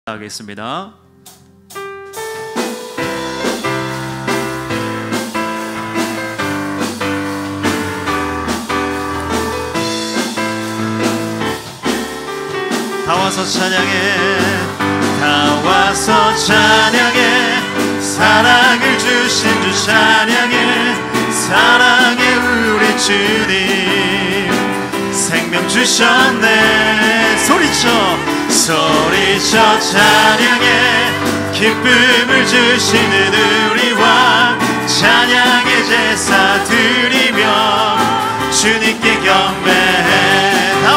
하겠습니다. 다 와서 찬양해, 다 와서 찬양해, 사랑을 주신 주 찬양해, 사랑해 우리 주님, 생명 주셨네. 소리쳐 찬양해, 기쁨을 주시는 우리 왕, 찬양의 제사 드리며 주님께 경배해. 다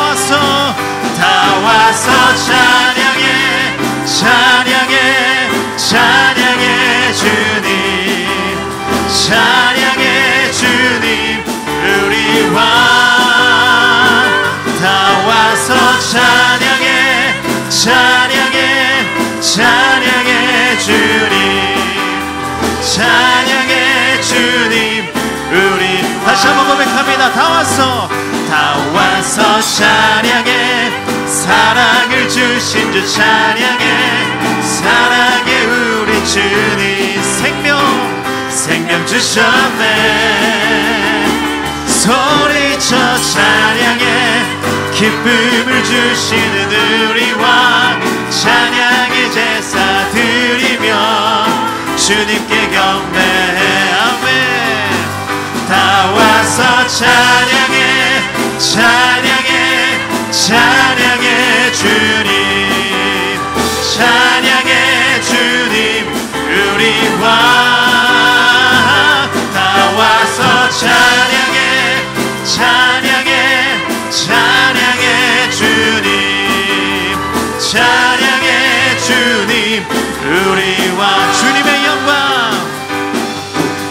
와서 찬양해, 찬양해, 찬양해 주님, 찬양해 주님 우리 왕. 다 와서 찬양해, 찬양해, 찬양해 주님, 찬양해 주님 우리. 다시 한번 고백합니다. 다 와서 찬양해, 사랑을 주신 주 찬양해, 사랑해 우리 주님, 생명 주셨네. 소리쳐 찬양해, 기쁨을 주시는 우리 왕, 찬양의 제사 드리며 주님께 경배해. 아멘. 다 와서 찬양해, 찬양해, 찬양해 주님, 찬양해 주님 우리 왕. 다 와서 찬양해, 찬양해, 찬양해 주님, 찬양해 주님 우리 왕. 주님의 영광,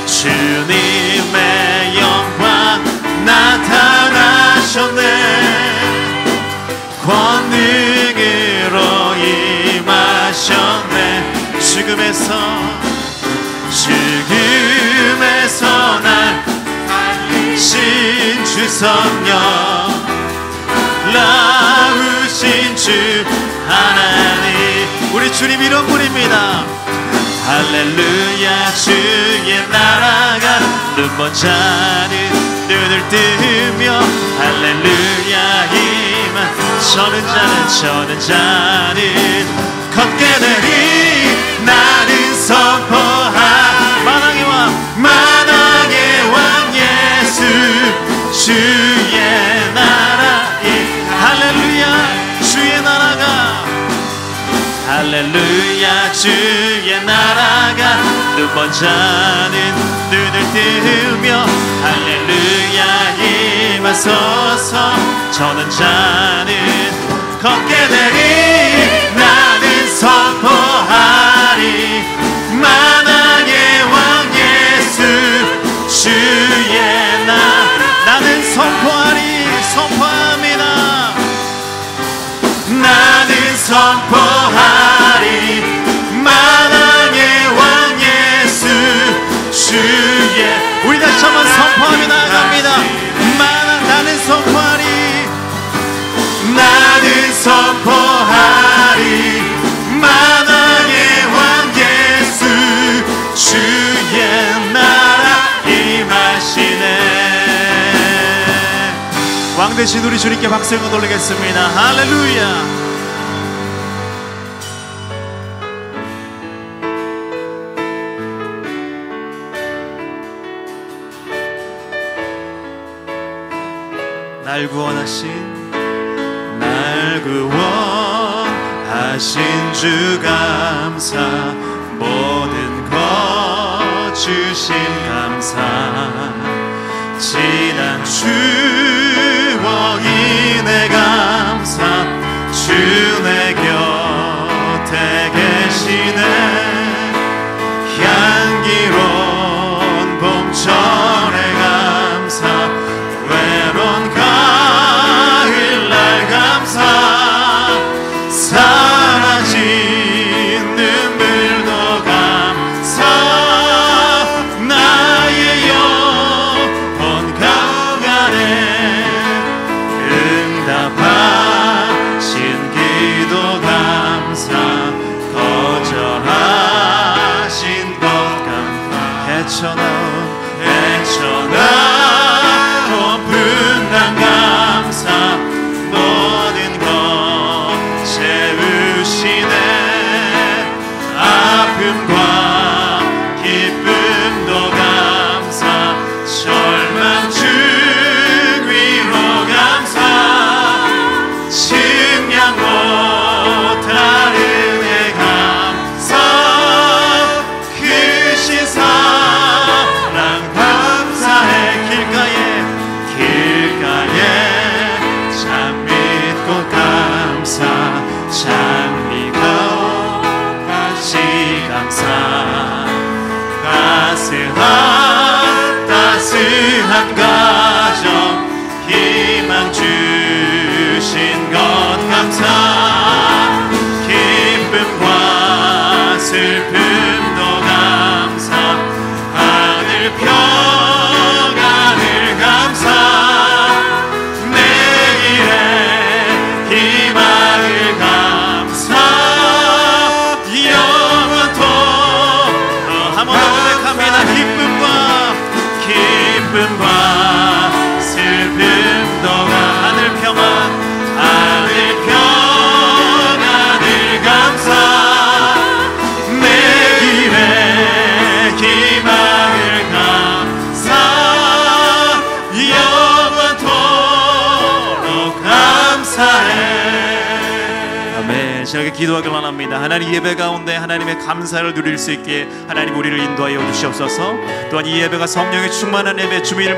주님의 영광 나타나셨네. 권능으로 임하셨네. 죽음에서 날 살리신 주 성령, 나으신 주 하나님. 우리 주님 이런 분입니다. 할렐루야. 주의 나라가 눈먼 자는 눈을 뜨며, 할렐루야 이만 저는 자는 걷게 되리. 나는 선포하 만왕의 왕 예수, 주의 나라이. 할렐루야. 주의 나라가, 할렐루야 주의 나라가 눈먼 자는 눈을 뜨며, 할렐루야 임하소서. 저는 자는 걷게 되리. 나는 선포하리 만왕의 왕 예수, 주의 나는 선포합니다. 나는 선포하리 만왕의 왕 예수, 주의. 우리 다시 한번 선포하며 나아갑니다. 나는 선포하리, 나는 선포하리 만왕의 왕 예수, 주의 나라 임하시네. 왕 되신 우리 주님께 박수를 돌리겠습니다. 할렐루야. 날 구원하신 주 감사, 모든 것 주신 감사, 지난 추억이네 감사, 주 내 곁에 계시네. 향기로운 봄철의 감사, 외로운 가을날 감사, 사라진 눈물도 감사, 나의 영혼 가운데 감사 따스한 가정 희망 주신 것 감사 기쁨과 슬픔도 감사 하늘 평안을 감사 내일의 희망을 감사 영원토록 한 번 더 고백합니다. 기쁨과 슬픔도 하늘 평안을 감사 내 길에 희망을 감사 영원토록 감사해. 아멘. 제가 기도하길 원합니다. 하나님 예배 가운데 하나님의 감사를 누릴 수 있게 하나님 우리를 인도하여 주시옵소서. 또한 이 예배가 성령의 충만한 예배, 주님을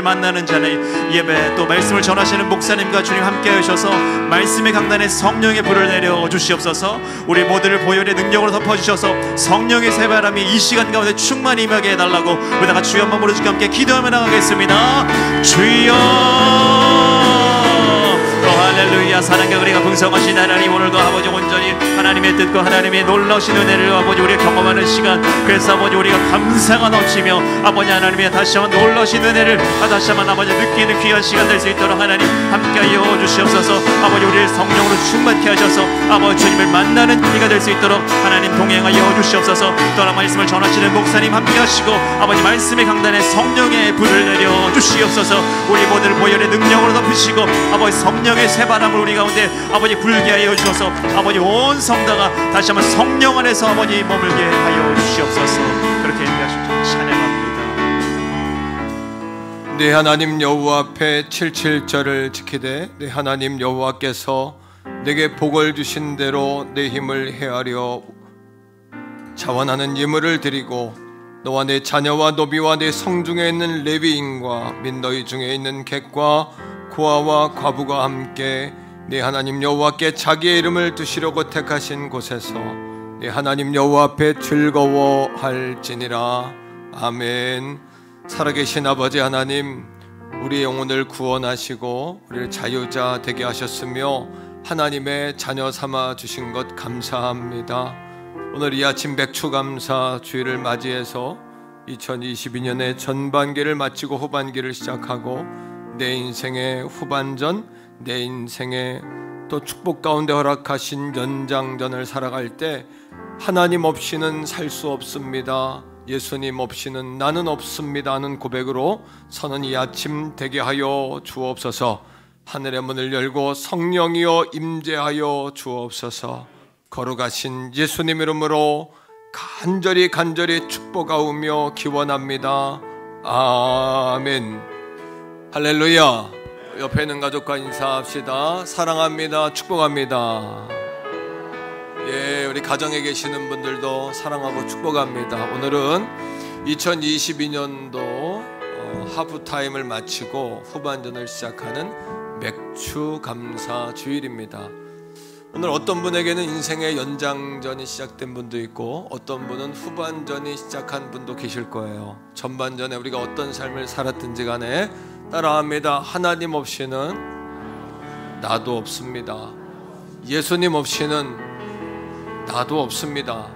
만나는 자는 예배, 또 말씀을 전하시는 목사님과 주님 함께 하셔서 말씀의 강단에 성령의 불을 내려 주시옵소서. 우리 모두를 보혈의 능력으로 덮어주셔서 성령의 새바람이 이 시간 가운데 충만히 임하게 해달라고 우리가 주여 한번 부르짖고 함께 기도하며 나가겠습니다. 주여 할렐루야. 사랑과 그리가 풍성하신 하나님, 오늘도 아버지 온전히 하나님의 뜻과 하나님의 놀라우신 은혜를 아버지 우리가 경험하는 시간, 그래서 아버지 우리가 감사가 넘치며 아버지 하나님의 다시 한번 놀라우신 은혜를 다시 한번 아버지 느끼는 귀한 시간 될 수 있도록 하나님 함께하여 주시옵소서. 아버지 우리를 성령으로 충만케 하셔서 아버지 주님을 만나는 기회가 될 수 있도록 하나님 동행하여 주시옵소서. 또한 말씀을 전하시는 목사님 함께하시고 아버지 말씀의 강단에 성령의 불을 내려 주시옵소서. 우리 모두를 보혈의 능력으로 덮으시고 아버지 성령의 새바람을 우리 가운데 아버지 불게 하여 주셔서 아버지 온 성다가 다시 한번 성령 안에서 아버지 머물게 하여 주시옵소서. 그렇게 인도하시옵소서. 찬양합니다. 내 하나님 여호와 앞에 77절을 지키되 내 하나님 여호와께서 내게 복을 주신 대로 내 힘을 헤아려 자원하는 예물을 드리고 너와 내 자녀와 노비와 내 성중에 있는 레위인과 및 너희 중에 있는 객과 고아와 과부가 함께 내 하나님 여호와께 자기의 이름을 두시려고 택하신 곳에서 내 하나님 여호와 앞에 즐거워할지니라. 아멘. 살아계신 아버지 하나님, 우리의 영혼을 구원하시고 우리를 자유자 되게 하셨으며 하나님의 자녀 삼아 주신 것 감사합니다. 오늘 이 아침 백추감사 주일을 맞이해서 2022년의 전반기를 마치고 후반기를 시작하고 내 인생의 후반전, 내 인생의 또 축복 가운데 허락하신 연장전을 살아갈 때 하나님 없이는 살 수 없습니다. 예수님 없이는 나는 없습니다 하는 고백으로 서는 이 아침 되게 하여 주옵소서. 하늘의 문을 열고 성령이여 임재하여 주옵소서. 걸어가신 예수님 이름으로 간절히 축복하오며 기원합니다. 아멘. 할렐루야. 옆에 있는 가족과 인사합시다. 사랑합니다. 축복합니다. 예, 우리 가정에 계시는 분들도 사랑하고 축복합니다. 오늘은 2022년도 하프타임을 마치고 후반전을 시작하는 맥주 감사 주일입니다. 오늘 어떤 분에게는 인생의 연장전이 시작된 분도 있고 어떤 분은 후반전이 시작한 분도 계실 거예요. 전반전에 우리가 어떤 삶을 살았든지 간에 따라합니다. 하나님 없이는 나도 없습니다. 예수님 없이는 나도 없습니다.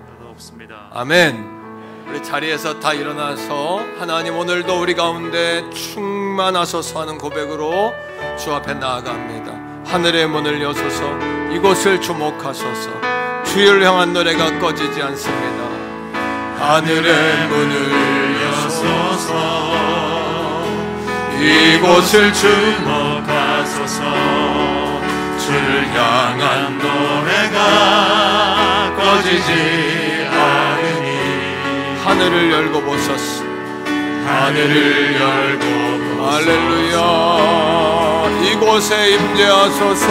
아멘. 우리 자리에서 다 일어나서 하나님 오늘도 우리 가운데 충만하소서 하는 고백으로 주 앞에 나아갑니다. 하늘의 문을 여소서, 이곳을 주목하소서. 주를 향한 노래가 꺼지지 않습니다. 하늘의 문을 여소서, 이곳을 주목하소서. 주를 향한 노래가 꺼지지 않으니 하늘을 열고 보소서. 하늘을 열고 보소서. 할렐루야. 이곳에 임재하소서.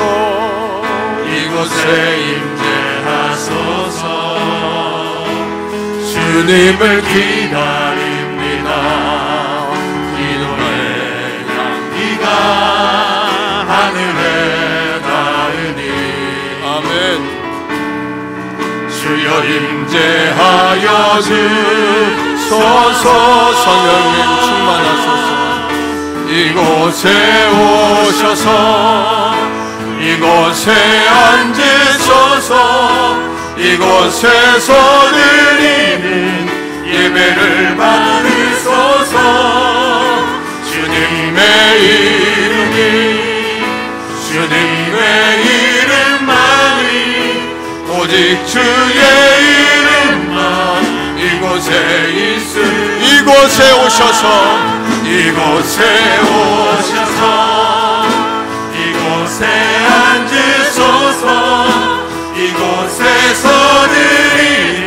이곳에 임재하소서. 주님을 기다립니다. 기도의 향기가 하늘에 닿으니 아멘. 주여 임재하여 주소서. 성령님 충만하소서. 이곳에 오셔서 이곳에 앉으소서. 이곳에서 드리는 예배를 받으소서. 주님의 이름만이 오직 주의 이름만 이곳에 이곳에 오셔서 이곳에 앉으소서. 이곳에서 드리는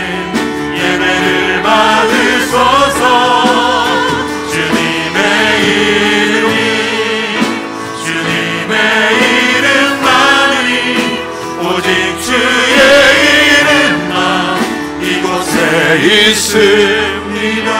예배를 받으소서. 주님의 이름만이 오직 주의 이름만 이곳에 있습니다.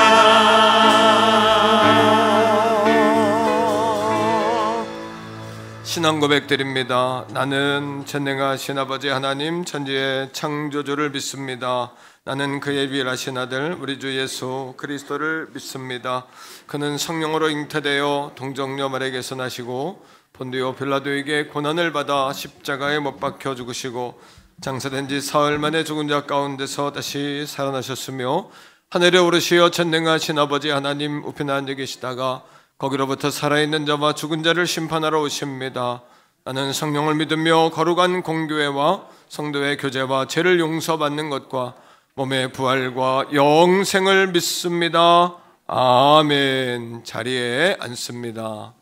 신앙 고백드립니다. 나는 전능하신 아버지 하나님 천지의 창조주를 믿습니다. 나는 그의 유일하신 아들 우리 주 예수 그리스도를 믿습니다. 그는 성령으로 잉태되어 동정녀 마리아에게서 나시고 본디오 빌라도에게 고난을 받아 십자가에 못 박혀 죽으시고 장사된 지 사흘 만에 죽은 자 가운데서 다시 살아나셨으며 하늘에 오르시어 전능하신 아버지 하나님 우편에 앉아 계시다가 거기로부터 살아있는 자와 죽은 자를 심판하러 오십니다. 나는 성령을 믿으며 거룩한 공교회와 성도의 교제와 죄를 용서받는 것과 몸의 부활과 영생을 믿습니다. 아멘. 자리에 앉습니다.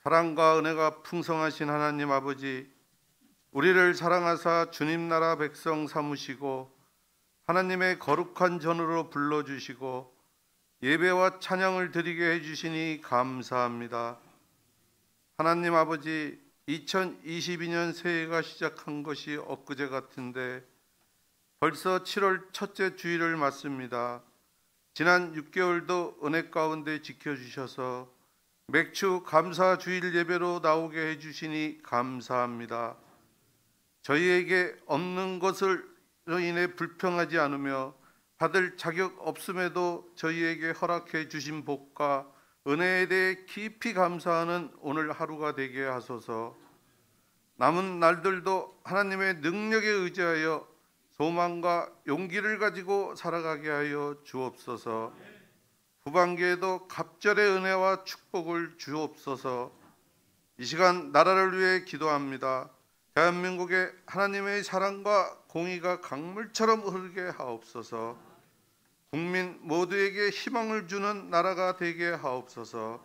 사랑과 은혜가 풍성하신 하나님 아버지, 우리를 사랑하사 주님 나라 백성 삼으시고 하나님의 거룩한 전으로 불러주시고 예배와 찬양을 드리게 해주시니 감사합니다. 하나님 아버지, 2022년 새해가 시작한 것이 엊그제 같은데 벌써 7월 첫째 주일을 맞습니다. 지난 6개월도 은혜 가운데 지켜주셔서 맥주 감사 주일 예배로 나오게 해주시니 감사합니다. 저희에게 없는 것으로 인해 불평하지 않으며 받을 자격 없음에도 저희에게 허락해 주신 복과 은혜에 대해 깊이 감사하는 오늘 하루가 되게 하소서. 남은 날들도 하나님의 능력에 의지하여 소망과 용기를 가지고 살아가게 하여 주옵소서. 후반기에도 갑절의 은혜와 축복을 주옵소서. 이 시간 나라를 위해 기도합니다. 대한민국에 하나님의 사랑과 공의가 강물처럼 흐르게 하옵소서. 국민 모두에게 희망을 주는 나라가 되게 하옵소서.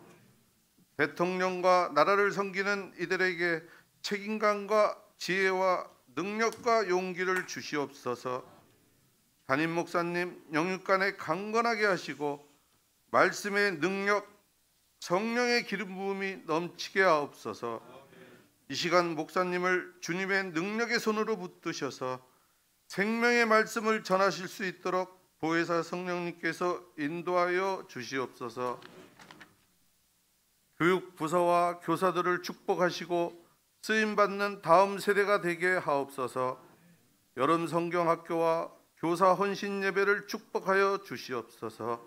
대통령과 나라를 섬기는 이들에게 책임감과 지혜와 능력과 용기를 주시옵소서. 담임 목사님 영육간에 강건하게 하시고 말씀의 능력, 성령의 기름 부음이 넘치게 하옵소서. 이 시간 목사님을 주님의 능력의 손으로 붙드셔서 생명의 말씀을 전하실 수 있도록 보혜사 성령님께서 인도하여 주시옵소서. 교육부서와 교사들을 축복하시고 쓰임받는 다음 세대가 되게 하옵소서. 여름 성경학교와 교사 헌신 예배를 축복하여 주시옵소서.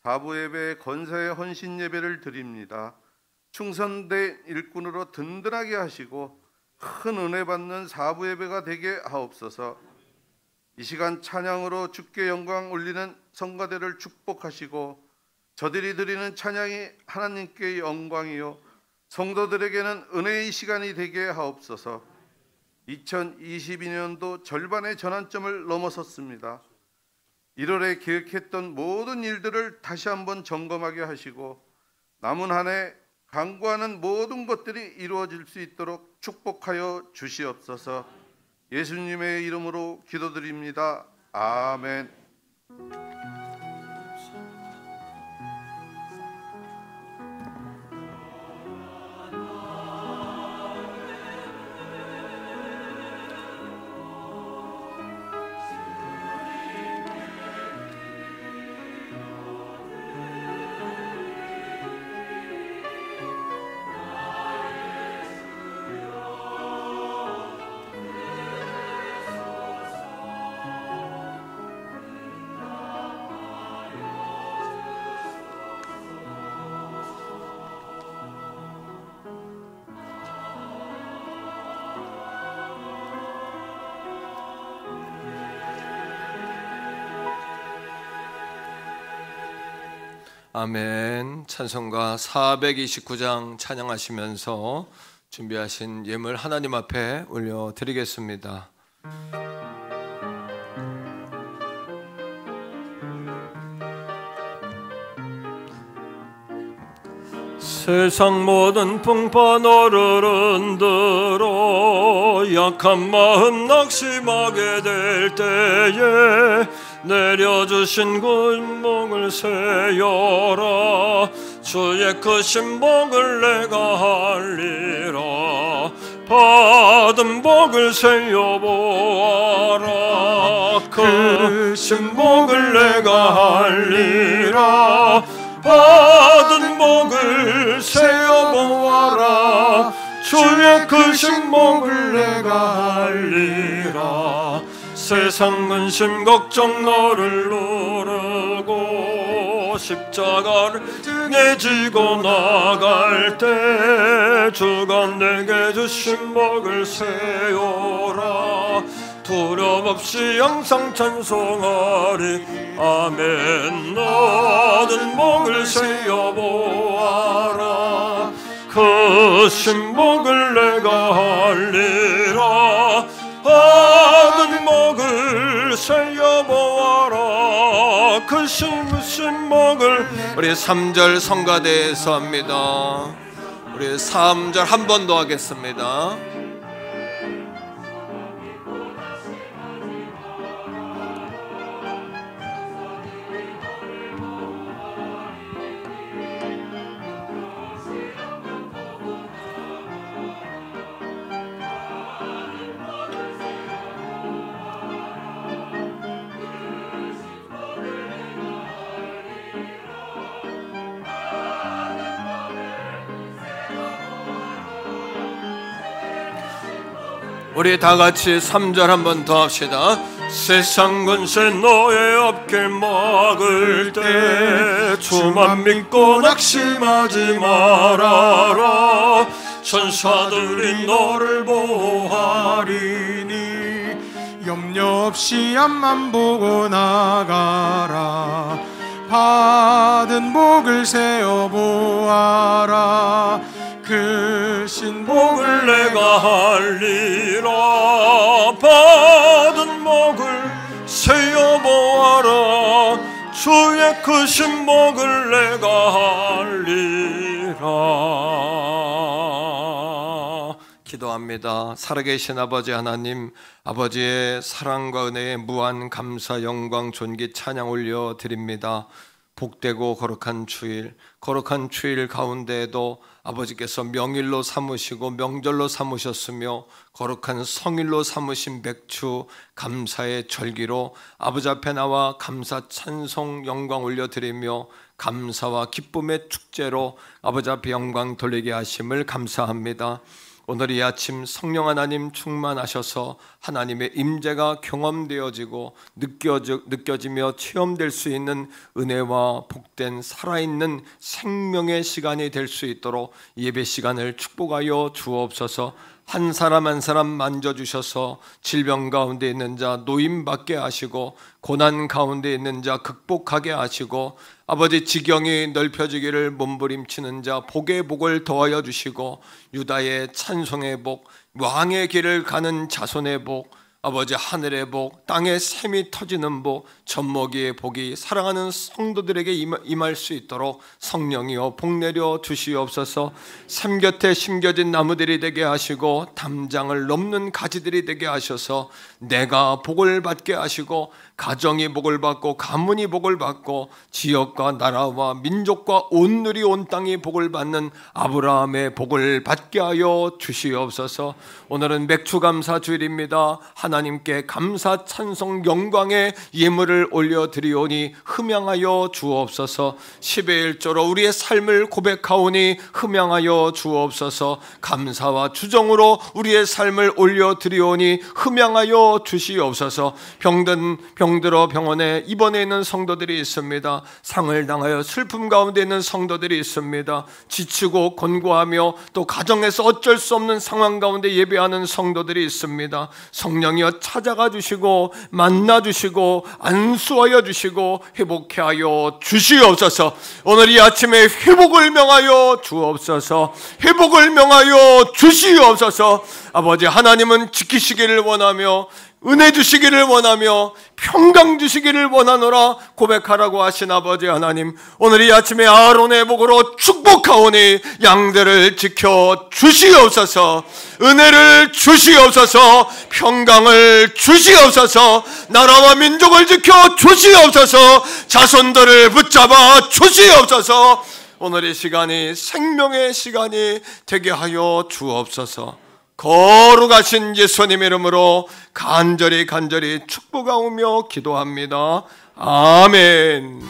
사부 예배의 건사의 헌신 예배를 드립니다. 충성된 일꾼으로 든든하게 하시고 큰 은혜 받는 사부 예배가 되게 하옵소서. 이 시간 찬양으로 주께 영광 올리는 성가대를 축복하시고 저들이 드리는 찬양이 하나님께 영광이요 성도들에게는 은혜의 시간이 되게 하옵소서. 2022년도 절반의 전환점을 넘어섰습니다. 1월에 계획했던 모든 일들을 다시 한번 점검하게 하시고 남은 한 해 간구하는 모든 것들이 이루어질 수 있도록 축복하여 주시옵소서. 예수님의 이름으로 기도드립니다. 아멘. 아멘. 찬송가 429장 찬양하시면서 준비하신 예물 하나님 앞에 올려드리겠습니다. 세상 모든 풍파 너를 흔들어 약한 마음 낙심하게 될 때에 내려주신 군복을 세여라. 주의 크신 복을 내가 할리라. 받은 복을 세여보아라. 크신 복을 내가 할리라. 받은 복을 세어보아라. 주의 크신 복을 내가 할리라. 세상 근심 걱정 너를 누르고 십자가를 등에 지고 나갈 때 주가 내게 주신 복을 세우라. 두려움 없이 항상 찬송하리. 아멘. 받은 복을 세어보아라. 크신 복을 내가 할리라. 받은 복을 세어보아라. 크신 복을. 우리 3절 성가대에서 합니다. 우리 3절 한 번 더 하겠습니다. 우리 다 같이 3절 한 번 더 합시다. 세상 권세 너의 앞길 막을 때 주만 믿고 낙심하지 말아라. 천사들이 너를 보호하리니 염려 없이 앞만 보고 나가라. 받은 복을 세어보아라. 크신 복을 내가 할리라. 받은 복을 세어보아라. 주의 크신 복을 내가 할리라. 기도합니다. 살아계신 아버지 하나님, 아버지의 사랑과 은혜에 무한 감사, 영광, 존귀, 찬양 올려드립니다. 복되고 거룩한 주일 가운데에도 아버지께서 명일로 삼으시고 명절로 삼으셨으며 거룩한 성일로 삼으신 맥주 감사의 절기로 아버지 앞에 나와 감사 찬송 영광 올려드리며 감사와 기쁨의 축제로 아버지 앞에 영광 돌리게 하심을 감사합니다. 오늘 이 아침 성령 하나님 충만하셔서 하나님의 임재가 경험되어지고 느껴지며 체험될 수 있는 은혜와 복된 살아있는 생명의 시간이 될 수 있도록 예배 시간을 축복하여 주옵소서. 한 사람 한 사람 만져주셔서 질병 가운데 있는 자 노임받게 하시고 고난 가운데 있는 자 극복하게 하시고 아버지 지경이 넓혀지기를 몸부림치는 자 복의 복을 더하여 주시고 유다의 찬송의 복, 왕의 길을 가는 자손의 복, 아버지 하늘의 복, 땅에 샘이 터지는 복, 젖먹이의 복이 사랑하는 성도들에게 임할 수 있도록 성령이여 복 내려 주시옵소서. 샘 곁에 심겨진 나무들이 되게 하시고 담장을 넘는 가지들이 되게 하셔서 내가 복을 받게 하시고 가정이 복을 받고 가문이 복을 받고 지역과 나라와 민족과 온누리 온 땅이 복을 받는 아브라함의 복을 받게 하여 주시옵소서. 오늘은 맥주감사 주일입니다. 하나님께 감사 찬송 영광의 예물을 올려드리오니 흠양하여 주옵소서. 10의 1조로 우리의 삶을 고백하오니 흠양하여 주옵소서. 감사와 주정으로 우리의 삶을 올려드리오니 흠양하여 주시옵소서. 병들어 병원에 입원해 있는 성도들이 있습니다. 상을 당하여 슬픔 가운데 있는 성도들이 있습니다. 지치고 곤고하며 또 가정에서 어쩔 수 없는 상황 가운데 예배하는 성도들이 있습니다. 성령이여 하여 찾아가 주시고 만나 주시고 안수하여 주시고 회복해 하여 주시옵소서. 오늘 이 아침에 회복을 명하여 주옵소서. 회복을 명하여 주시옵소서. 아버지 하나님은 지키시기를 원하며 은혜 주시기를 원하며 평강 주시기를 원하노라 고백하라고 하신 아버지 하나님, 오늘 이 아침에 아론의 복으로 축복하오니 양들을 지켜 주시옵소서. 은혜를 주시옵소서. 평강을 주시옵소서. 나라와 민족을 지켜 주시옵소서. 자손들을 붙잡아 주시옵소서. 오늘 이 시간이 생명의 시간이 되게 하여 주옵소서. 거룩하신 예수님 이름으로 간절히 축복하오며 기도합니다. 아멘.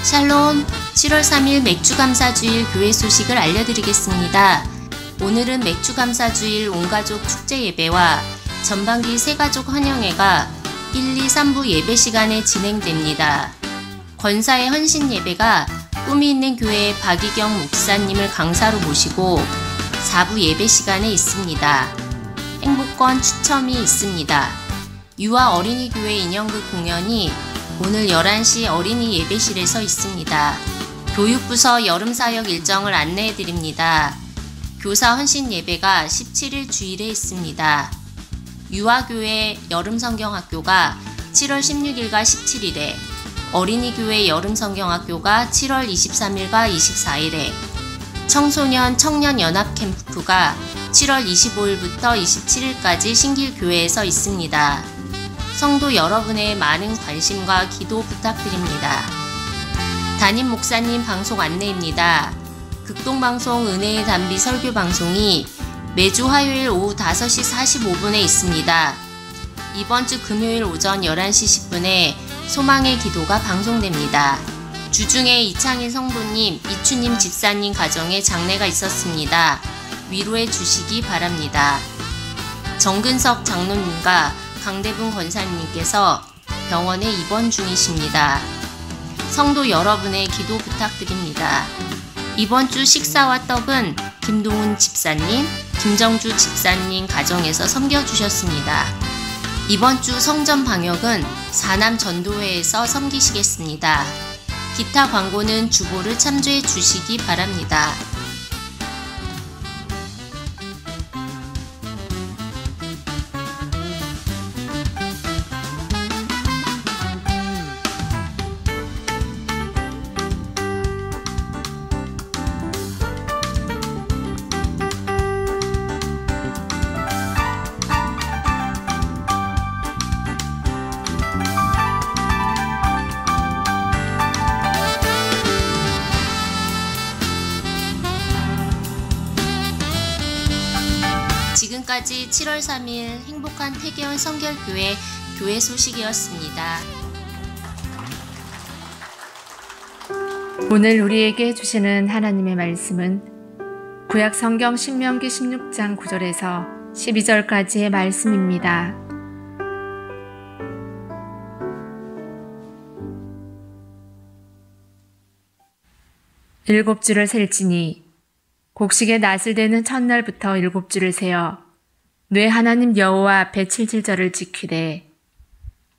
샬롬. 7월 3일 맥주감사주일 교회 소식을 알려드리겠습니다. 오늘은 맥주감사주일 온가족 축제 예배와 전반기 새가족 환영회가 1, 2, 3부 예배 시간에 진행됩니다. 권사의 헌신 예배가 꿈이 있는 교회 박이경 목사님을 강사로 모시고 4부 예배 시간에 있습니다. 행복권 추첨이 있습니다. 유아 어린이교회 인형극 공연이 오늘 11시 어린이 예배실에서 있습니다. 교육부서 여름사역 일정을 안내해드립니다. 교사 헌신 예배가 17일 주일에 있습니다. 유아교회 여름성경학교가 7월 16일과 17일에, 어린이교회 여름성경학교가 7월 23일과 24일에, 청소년 청년연합 캠프가 7월 25일부터 27일까지 신길교회에서 있습니다. 성도 여러분의 많은 관심과 기도 부탁드립니다. 담임 목사님 방송 안내입니다. 극동방송 은혜의 단비 설교 방송이 매주 화요일 오후 5시 45분에 있습니다. 이번 주 금요일 오전 11시 10분에 소망의 기도가 방송됩니다. 주중에 이창일 성도님, 이추님 집사님 가정에 장례가 있었습니다. 위로해 주시기 바랍니다. 정근석 장로님과 강대분 권사님께서 병원에 입원 중이십니다. 성도 여러분의 기도 부탁드립니다. 이번 주 식사와 떡은 김동훈 집사님, 김정주 집사님 가정에서 섬겨주셨습니다. 이번 주 성전 방역은 사남 전도회에서 섬기시겠습니다. 기타 광고는 주보를 참조해 주시기 바랍니다. 지금까지 7월 3일 행복한 태계원 성결교회 교회 소식이었습니다. 오늘 우리에게 주시는 하나님의 말씀은 구약 성경 신명기 16장 9절에서 12절까지의 말씀입니다. 일곱 주를 셀지니 곡식의 낫을 대는 첫날부터 7주를 세어 뇌 하나님 여호와 앞에 77절을 지키되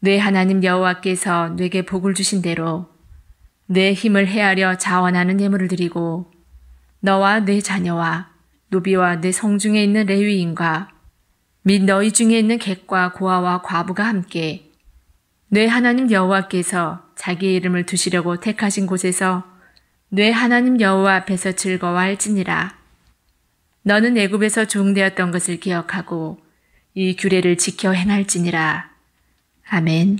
뇌 하나님 여호와께서 뇌게 복을 주신 대로 뇌 힘을 헤아려 자원하는 예물을 드리고 너와 뇌 자녀와 노비와 뇌 성중에 있는 레위인과 및 너희 중에 있는 객과 고아와 과부가 함께 뇌 하나님 여호와께서 자기의 이름을 두시려고 택하신 곳에서 뇌 하나님 여호와 앞에서 즐거워할지니라. 너는 애굽에서 종되었던 것을 기억하고 이 규례를 지켜 행할지니라. 아멘.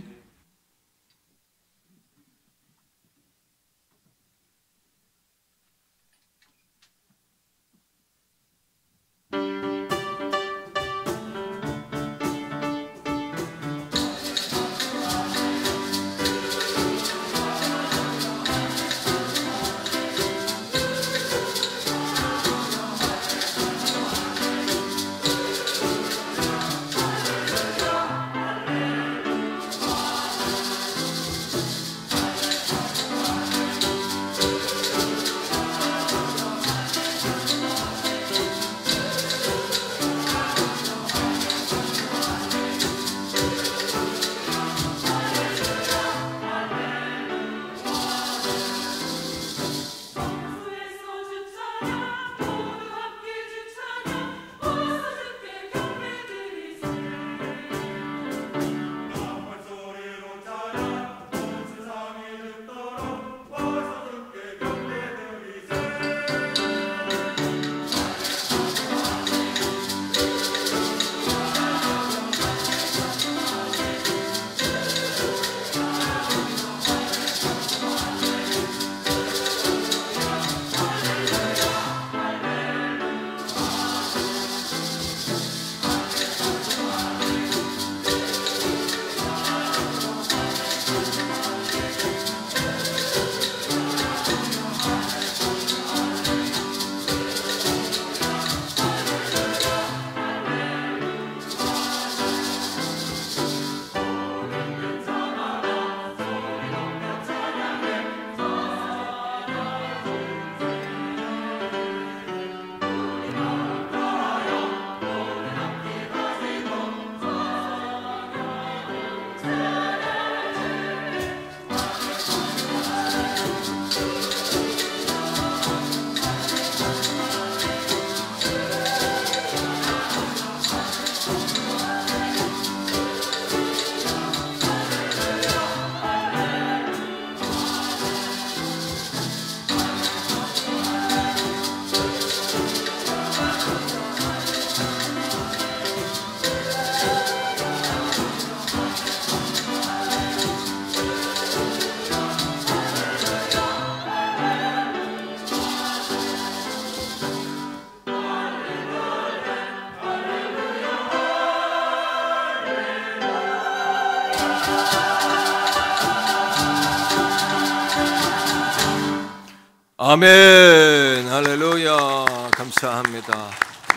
아멘. 할렐루야. 감사합니다.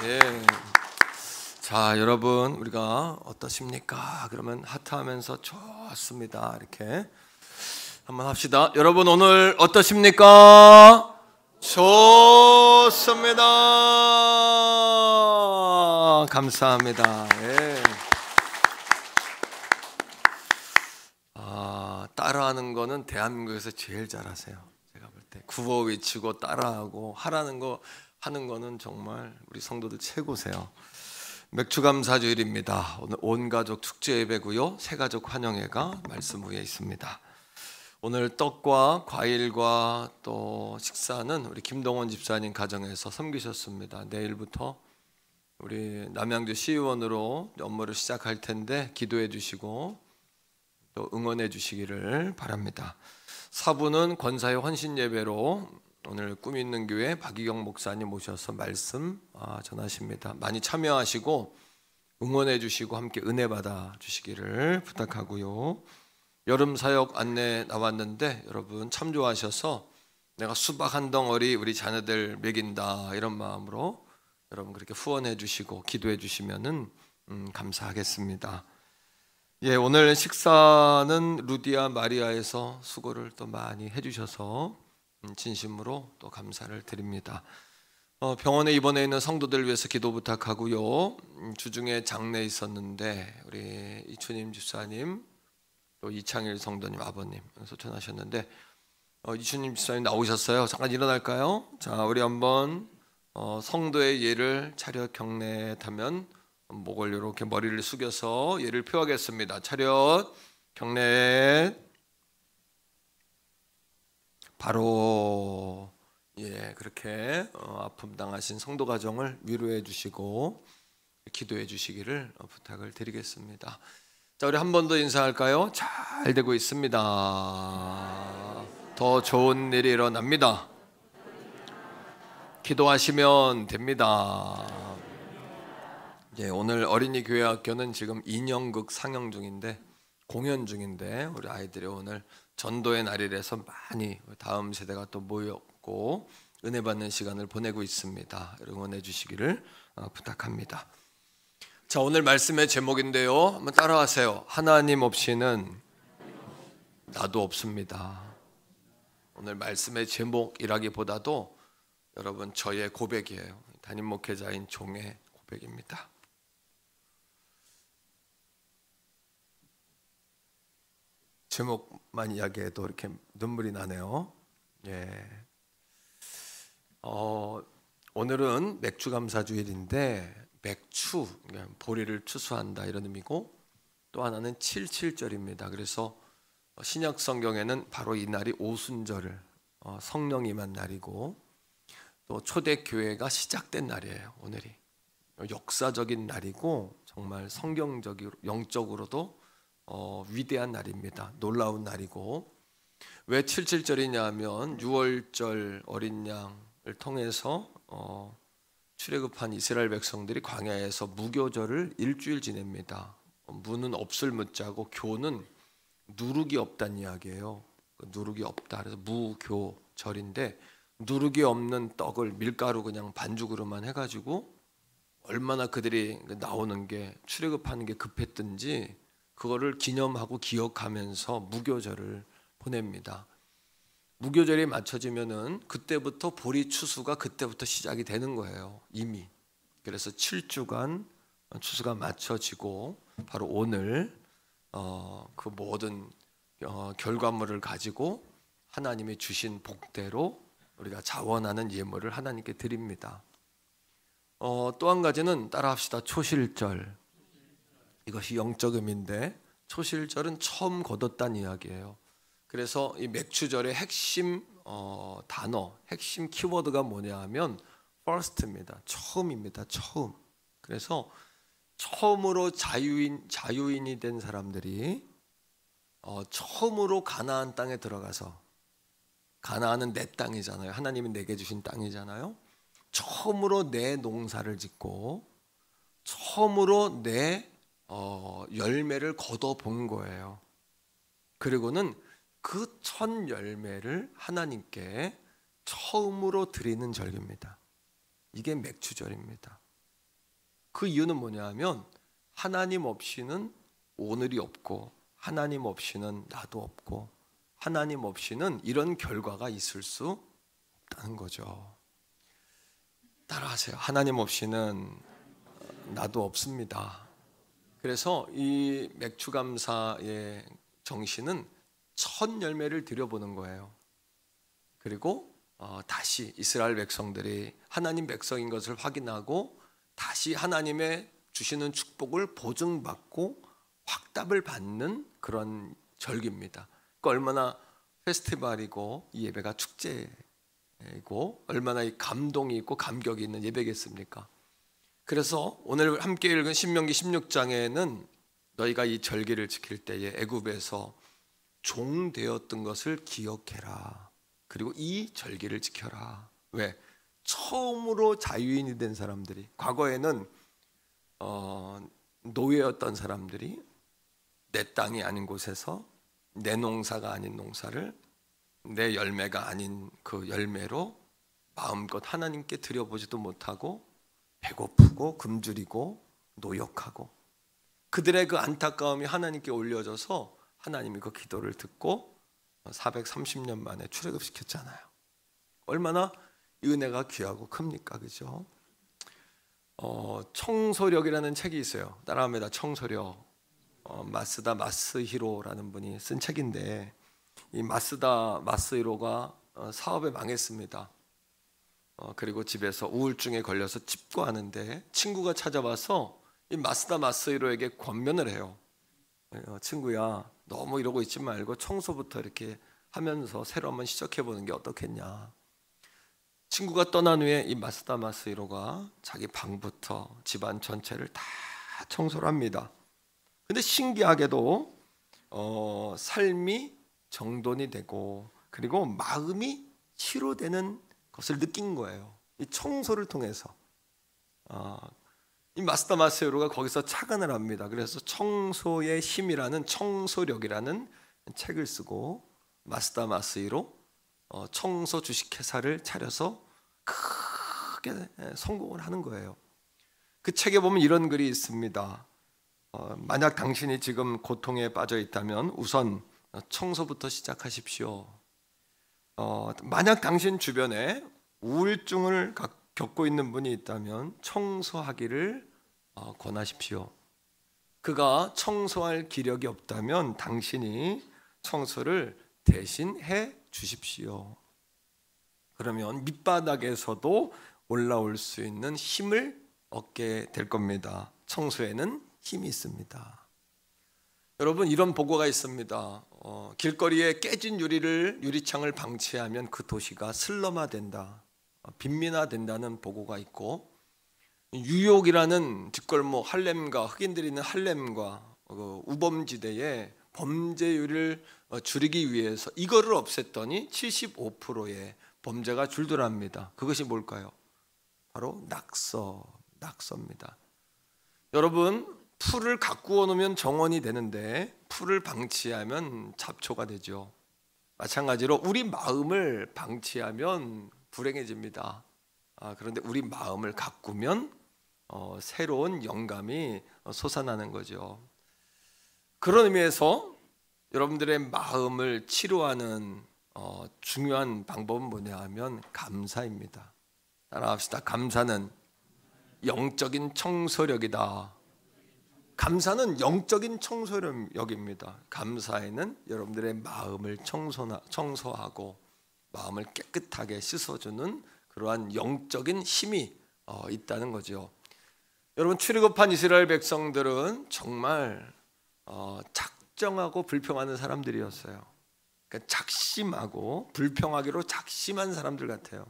예. 자, 여러분 우리가 어떠십니까? 그러면 하트하면서 좋습니다. 이렇게 한번 합시다. 여러분 오늘 어떠십니까? 좋습니다. 감사합니다. 예. 따라하는 거는 대한민국에서 제일 잘하세요. 제가 볼 때 구호 외치고 따라하고 하라는 거 하는 거는 정말 우리 성도들 최고세요. 맥주감사주일입니다. 오늘 온 가족 축제 예배고요. 새 가족 환영회가 말씀 위에 있습니다. 오늘 떡과 과일과 또 식사는 우리 김동원 집사님 가정에서 섬기셨습니다. 내일부터 우리 남양주 시의원으로 업무를 시작할 텐데 기도해 주시고 또 응원해 주시기를 바랍니다. 4부는 권사의 헌신 예배로 오늘 꿈 있는 교회 박희경 목사님 모셔서 말씀 전하십니다. 많이 참여하시고 응원해 주시고 함께 은혜 받아 주시기를 부탁하고요. 여름 사역 안내 나왔는데 여러분 참조하셔서 내가 수박 한 덩어리 우리 자녀들 먹인다 이런 마음으로 여러분 그렇게 후원해 주시고 기도해 주시면은 감사하겠습니다. 예, 오늘 식사는 루디아 마리아에서 수고를 또 많이 해주셔서 진심으로 또 감사를 드립니다. 병원에 입원해 있는 성도들 위해서 기도 부탁하고요. 주중에 장례 있었는데 우리 이춘임 집사님 또 이창일 성도님 아버님 소천하셨는데 이춘임 집사님 나오셨어요. 잠깐 일어날까요? 자, 우리 한번 성도의 예를 차렷 경례하면 목을 이렇게 머리를 숙여서 예를 표하겠습니다. 차렷 경례. 바로 예 그렇게 아픔 당하신 성도 가정을 위로해 주시고 기도해 주시기를 부탁을 드리겠습니다. 자, 우리 한 번 더 인사할까요? 잘 되고 있습니다. 더 좋은 일이 일어납니다. 기도하시면 됩니다. 예, 오늘 어린이 교회 학교는 지금 인형극 상영 중인데 공연 중인데 우리 아이들이 오늘 전도의 날이라서 많이 다음 세대가 또 모였고 은혜 받는 시간을 보내고 있습니다. 응원해 주시기를 부탁합니다. 자, 오늘 말씀의 제목인데요. 한번 따라하세요. 하나님 없이는 나도 없습니다. 오늘 말씀의 제목이라기보다도 여러분 저의 고백이에요. 담임 목회자인 종의 고백입니다. 제목만 이야기해도 이렇게 눈물이 나네요. 예. 오늘은 맥주감사주일인데 맥추, 보리를 추수한다 이런 의미고 또 하나는 77절입니다. 그래서 신약 성경에는 바로 이 날이 오순절 성령 임한 날이고 또 초대교회가 시작된 날이에요. 오늘이 역사적인 날이고 정말 성경적으로 영적으로도 위대한 날입니다. 놀라운 날이고 왜 77절이냐 하면 6월절 어린 양을 통해서 출애굽한 이스라엘 백성들이 광야에서 무교절을 일주일 지냅니다. 무는 없을 무자고 교는 누룩이 없다는 이야기예요. 누룩이 없다. 그래서 무교절인데 누룩이 없는 떡을 밀가루 그냥 반죽으로만 해가지고 얼마나 그들이 나오는 게 출애굽하는 게 급했든지 그거를 기념하고 기억하면서 무교절을 보냅니다. 무교절이 맞춰지면은 그때부터 보리 추수가 그때부터 시작이 되는 거예요. 이미. 그래서 7주간 추수가 맞춰지고 바로 오늘 그 모든 결과물을 가지고 하나님이 주신 복대로 우리가 자원하는 예물을 하나님께 드립니다. 또 한 가지는 따라합시다. 초실절. 이것이 영적 의미인데 초실절은 처음 거뒀다는 이야기예요. 그래서 이 맥추절의 핵심 단어, 핵심 키워드가 뭐냐 하면 first입니다. 처음입니다. 처음. 그래서 처음으로 자유인이 된 사람들이 처음으로 가나안 땅에 들어가서 가나안은 내 땅이잖아요. 하나님이 내게 주신 땅이잖아요. 처음으로 내 농사를 짓고 처음으로 내 열매를 거둬본 거예요. 그리고는 그 첫 열매를 하나님께 처음으로 드리는 절기입니다. 이게 맥주절입니다. 그 이유는 뭐냐 하면 하나님 없이는 오늘이 없고 하나님 없이는 나도 없고 하나님 없이는 이런 결과가 있을 수 없다는 거죠. 따라하세요. 하나님 없이는 나도 없습니다. 그래서 이 맥주감사의 정신은 첫 열매를 드려보는 거예요. 그리고 다시 이스라엘 백성들이 하나님 백성인 것을 확인하고 다시 하나님의 주시는 축복을 보증받고 확답을 받는 그런 절기입니다. 그러니까 얼마나 페스티벌이고 이 예배가 축제이고 얼마나 이 감동이 있고 감격이 있는 예배겠습니까? 그래서 오늘 함께 읽은 신명기 16장에는 너희가 이 절기를 지킬 때에 애굽에서 종 되었던 것을 기억해라. 그리고 이 절기를 지켜라. 왜? 처음으로 자유인이 된 사람들이, 과거에는 노예였던 사람들이 내 땅이 아닌 곳에서 내 농사가 아닌 농사를 내 열매가 아닌 그 열매로 마음껏 하나님께 드려보지도 못하고 배고프고 굶주리고 노역하고, 그들의 그 안타까움이 하나님께 올려져서 하나님이 그 기도를 듣고 430년 만에 출애굽시켰잖아요. 얼마나 은혜가 귀하고 큽니까? 그죠? 청소력이라는 책이 있어요. 따라합니다. 청소력. 마스다 마스히로라는 분이 쓴 책인데, 이 마스다 마스히로가 사업에 망했습니다. 그리고 집에서 우울증에 걸려서 집거하는데 친구가 찾아와서 이 마스다 마스히로에게 권면을 해요. 친구야, 너무 이러고 있지 말고 청소부터 이렇게 하면서 새로 한번 시작해보는 게 어떻겠냐. 친구가 떠난 후에 이 마스다 마스히로가 자기 방부터 집안 전체를 다 청소를 합니다. 근데 신기하게도 삶이 정돈이 되고 그리고 마음이 치료되는 것을 느낀 거예요. 이 청소를 통해서. 이 마스다 마스히로가 거기서 착안을 합니다. 그래서 청소의 힘이라는, 청소력이라는 책을 쓰고 마스다 마스히로 청소 주식회사를 차려서 크게 성공을 하는 거예요. 그 책에 보면 이런 글이 있습니다. 만약 당신이 지금 고통에 빠져 있다면 우선 청소부터 시작하십시오. 만약 당신 주변에 우울증을 겪고 있는 분이 있다면 청소하기를 권하십시오. 그가 청소할 기력이 없다면 당신이 청소를 대신 해 주십시오. 그러면 밑바닥에서도 올라올 수 있는 힘을 얻게 될 겁니다. 청소에는 힘이 있습니다. 여러분, 이런 보고가 있습니다. 길거리에 깨진 유리창을 방치하면 그 도시가 슬럼화된다, 빈민화된다는 보고가 있고, 뉴욕이라는 뒷골목 할렘과 흑인들이 있는 할렘과 우범지대에 범죄율을 줄이기 위해서 이거를 없앴더니 75%의 범죄가 줄더랍니다. 그것이 뭘까요? 바로 낙서입니다. 여러분, 풀을 가꾸어 놓으면 정원이 되는데 풀을 방치하면 잡초가 되죠. 마찬가지로 우리 마음을 방치하면 불행해집니다. 그런데 우리 마음을 가꾸면 새로운 영감이 솟아나는 거죠. 그런 의미에서 여러분들의 마음을 치료하는 중요한 방법은 뭐냐 하면 감사입니다. 따라합시다. 감사는 영적인 청소력이다. 감사는 영적인 청소력입니다. 감사에는 여러분들의 마음을 청소하고 마음을 깨끗하게 씻어주는 그러한 영적인 힘이 있다는 거죠. 여러분, 출애굽한 이스라엘 백성들은 정말 작정하고 불평하는 사람들이었어요. 그러니까 작심하고 불평하기로 작심한 사람들 같아요.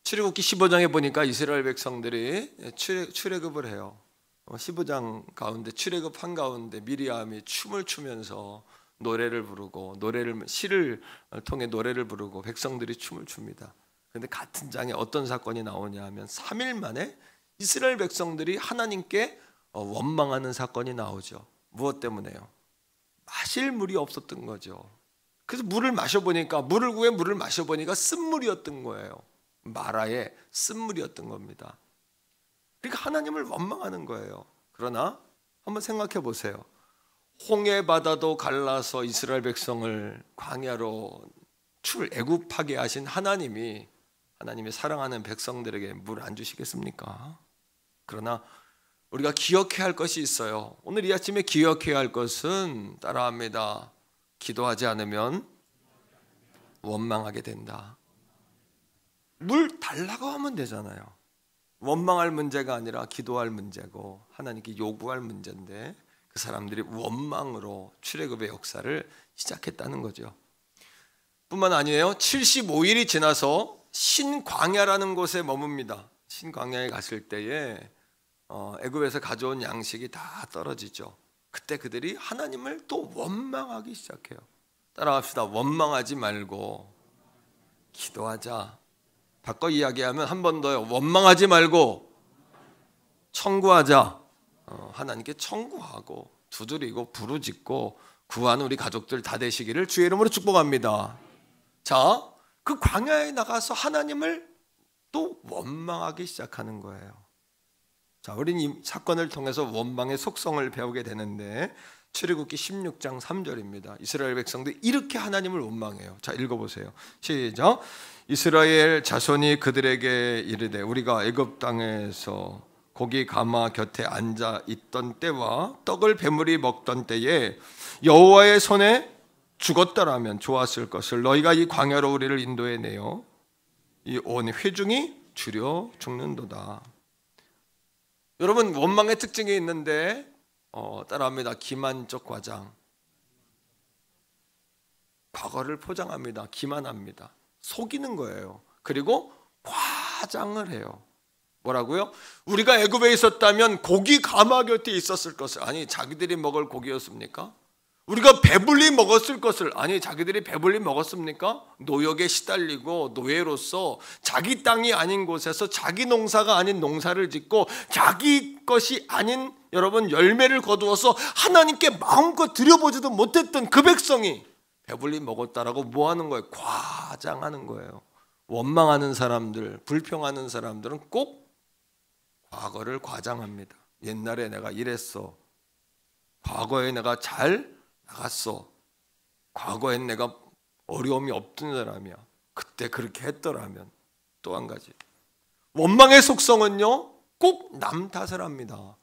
출애굽기 15장에 보니까 이스라엘 백성들이 출애굽을 해요. 15장 가운데 출애굽 한가운데 미리암이 춤을 추면서 노래를 부르고 시를 통해 노래를 부르고 백성들이 춤을 춥니다. 그런데 같은 장에 어떤 사건이 나오냐 하면 3일 만에 이스라엘 백성들이 하나님께 원망하는 사건이 나오죠. 무엇 때문에요? 마실 물이 없었던 거죠. 그래서 물을 마셔보니까, 물을 구해 물을 마셔보니까 쓴물이었던 거예요. 마라의 쓴물이었던 겁니다. 그러니까 하나님을 원망하는 거예요. 그러나 한번 생각해 보세요. 홍해 바다도 갈라서 이스라엘 백성을 광야로 애굽하게 하신 하나님이 사랑하는 백성들에게 물 안 주시겠습니까? 그러나 우리가 기억해야 할 것이 있어요. 오늘 이 아침에 기억해야 할 것은 따라합니다. 기도하지 않으면 원망하게 된다. 물 달라고 하면 되잖아요. 원망할 문제가 아니라 기도할 문제고 하나님께 요구할 문제인데 그 사람들이 원망으로 출애굽의 역사를 시작했다는 거죠. 뿐만 아니에요. 75일이 지나서 신광야라는 곳에 머뭅니다. 신광야에 갔을 때에 애굽에서 가져온 양식이 다 떨어지죠. 그때 그들이 하나님을 또 원망하기 시작해요. 따라합시다. 원망하지 말고 기도하자. 바꿔 이야기하면 한 번 더요. 원망하지 말고 청구하자. 하나님께 청구하고 두드리고 부르짖고 구하는 우리 가족들 다 되시기를 주의 이름으로 축복합니다. 자, 그 광야에 나가서 하나님을 또 원망하기 시작하는 거예요. 자, 우리는 이 사건을 통해서 원망의 속성을 배우게 되는데 출애굽기 16장 3절입니다. 이스라엘 백성들이 이렇게 하나님을 원망해요. 자, 읽어보세요. 시작. 이스라엘 자손이 그들에게 이르되 우리가 애굽 땅에서 고기 가마 곁에 앉아 있던 때와 떡을 배물이 먹던 때에 여호와의 손에 죽었더라면 좋았을 것을 너희가 이 광야로 우리를 인도해 내어 이 온 회중이 주려 죽는도다. 여러분, 원망의 특징이 있는데 따라합니다. 기만적 과장. 과거를 포장합니다. 기만합니다. 속이는 거예요. 그리고 과장을 해요. 뭐라고요? 우리가 애굽에 있었다면 고기 가마 곁에 있었을 것을. 아니, 자기들이 먹을 고기였습니까? 우리가 배불리 먹었을 것을. 아니, 자기들이 배불리 먹었습니까? 노역에 시달리고 노예로서 자기 땅이 아닌 곳에서 자기 농사가 아닌 농사를 짓고 자기 것이 아닌 여러분 열매를 거두어서 하나님께 마음껏 드려보지도 못했던 그 백성이 배불리 먹었다라고 뭐 하는 거예요? 과장하는 거예요. 원망하는 사람들, 불평하는 사람들은 꼭 과거를 과장합니다. 옛날에 내가 이랬어. 과거에 내가 잘 나갔어. 과거엔 내가 어려움이 없던 사람이야. 그때 그렇게 했더라면. 또 한 가지, 원망의 속성은요, 꼭 남 탓을 합니다.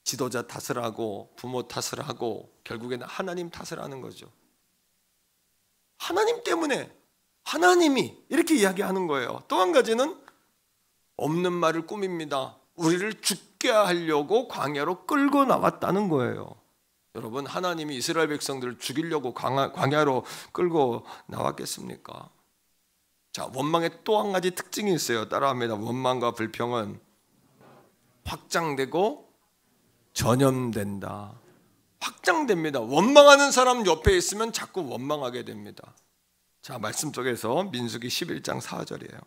지도자 탓을 하고 부모 탓을 하고 결국에는 하나님 탓을 하는 거죠. 하나님 때문에, 하나님이 이렇게 이야기하는 거예요. 또 한 가지는 없는 말을 꾸밉니다. 우리를 죽게 하려고 광야로 끌고 나왔다는 거예요. 여러분, 하나님이 이스라엘 백성들을 죽이려고 광야로 끌고 나왔겠습니까? 자, 원망의 또 한 가지 특징이 있어요. 따라합니다. 원망과 불평은 확장되고 전염된다. 확장됩니다. 원망하는 사람 옆에 있으면 자꾸 원망하게 됩니다. 자, 말씀 속에서 민수기 11장 4절이에요.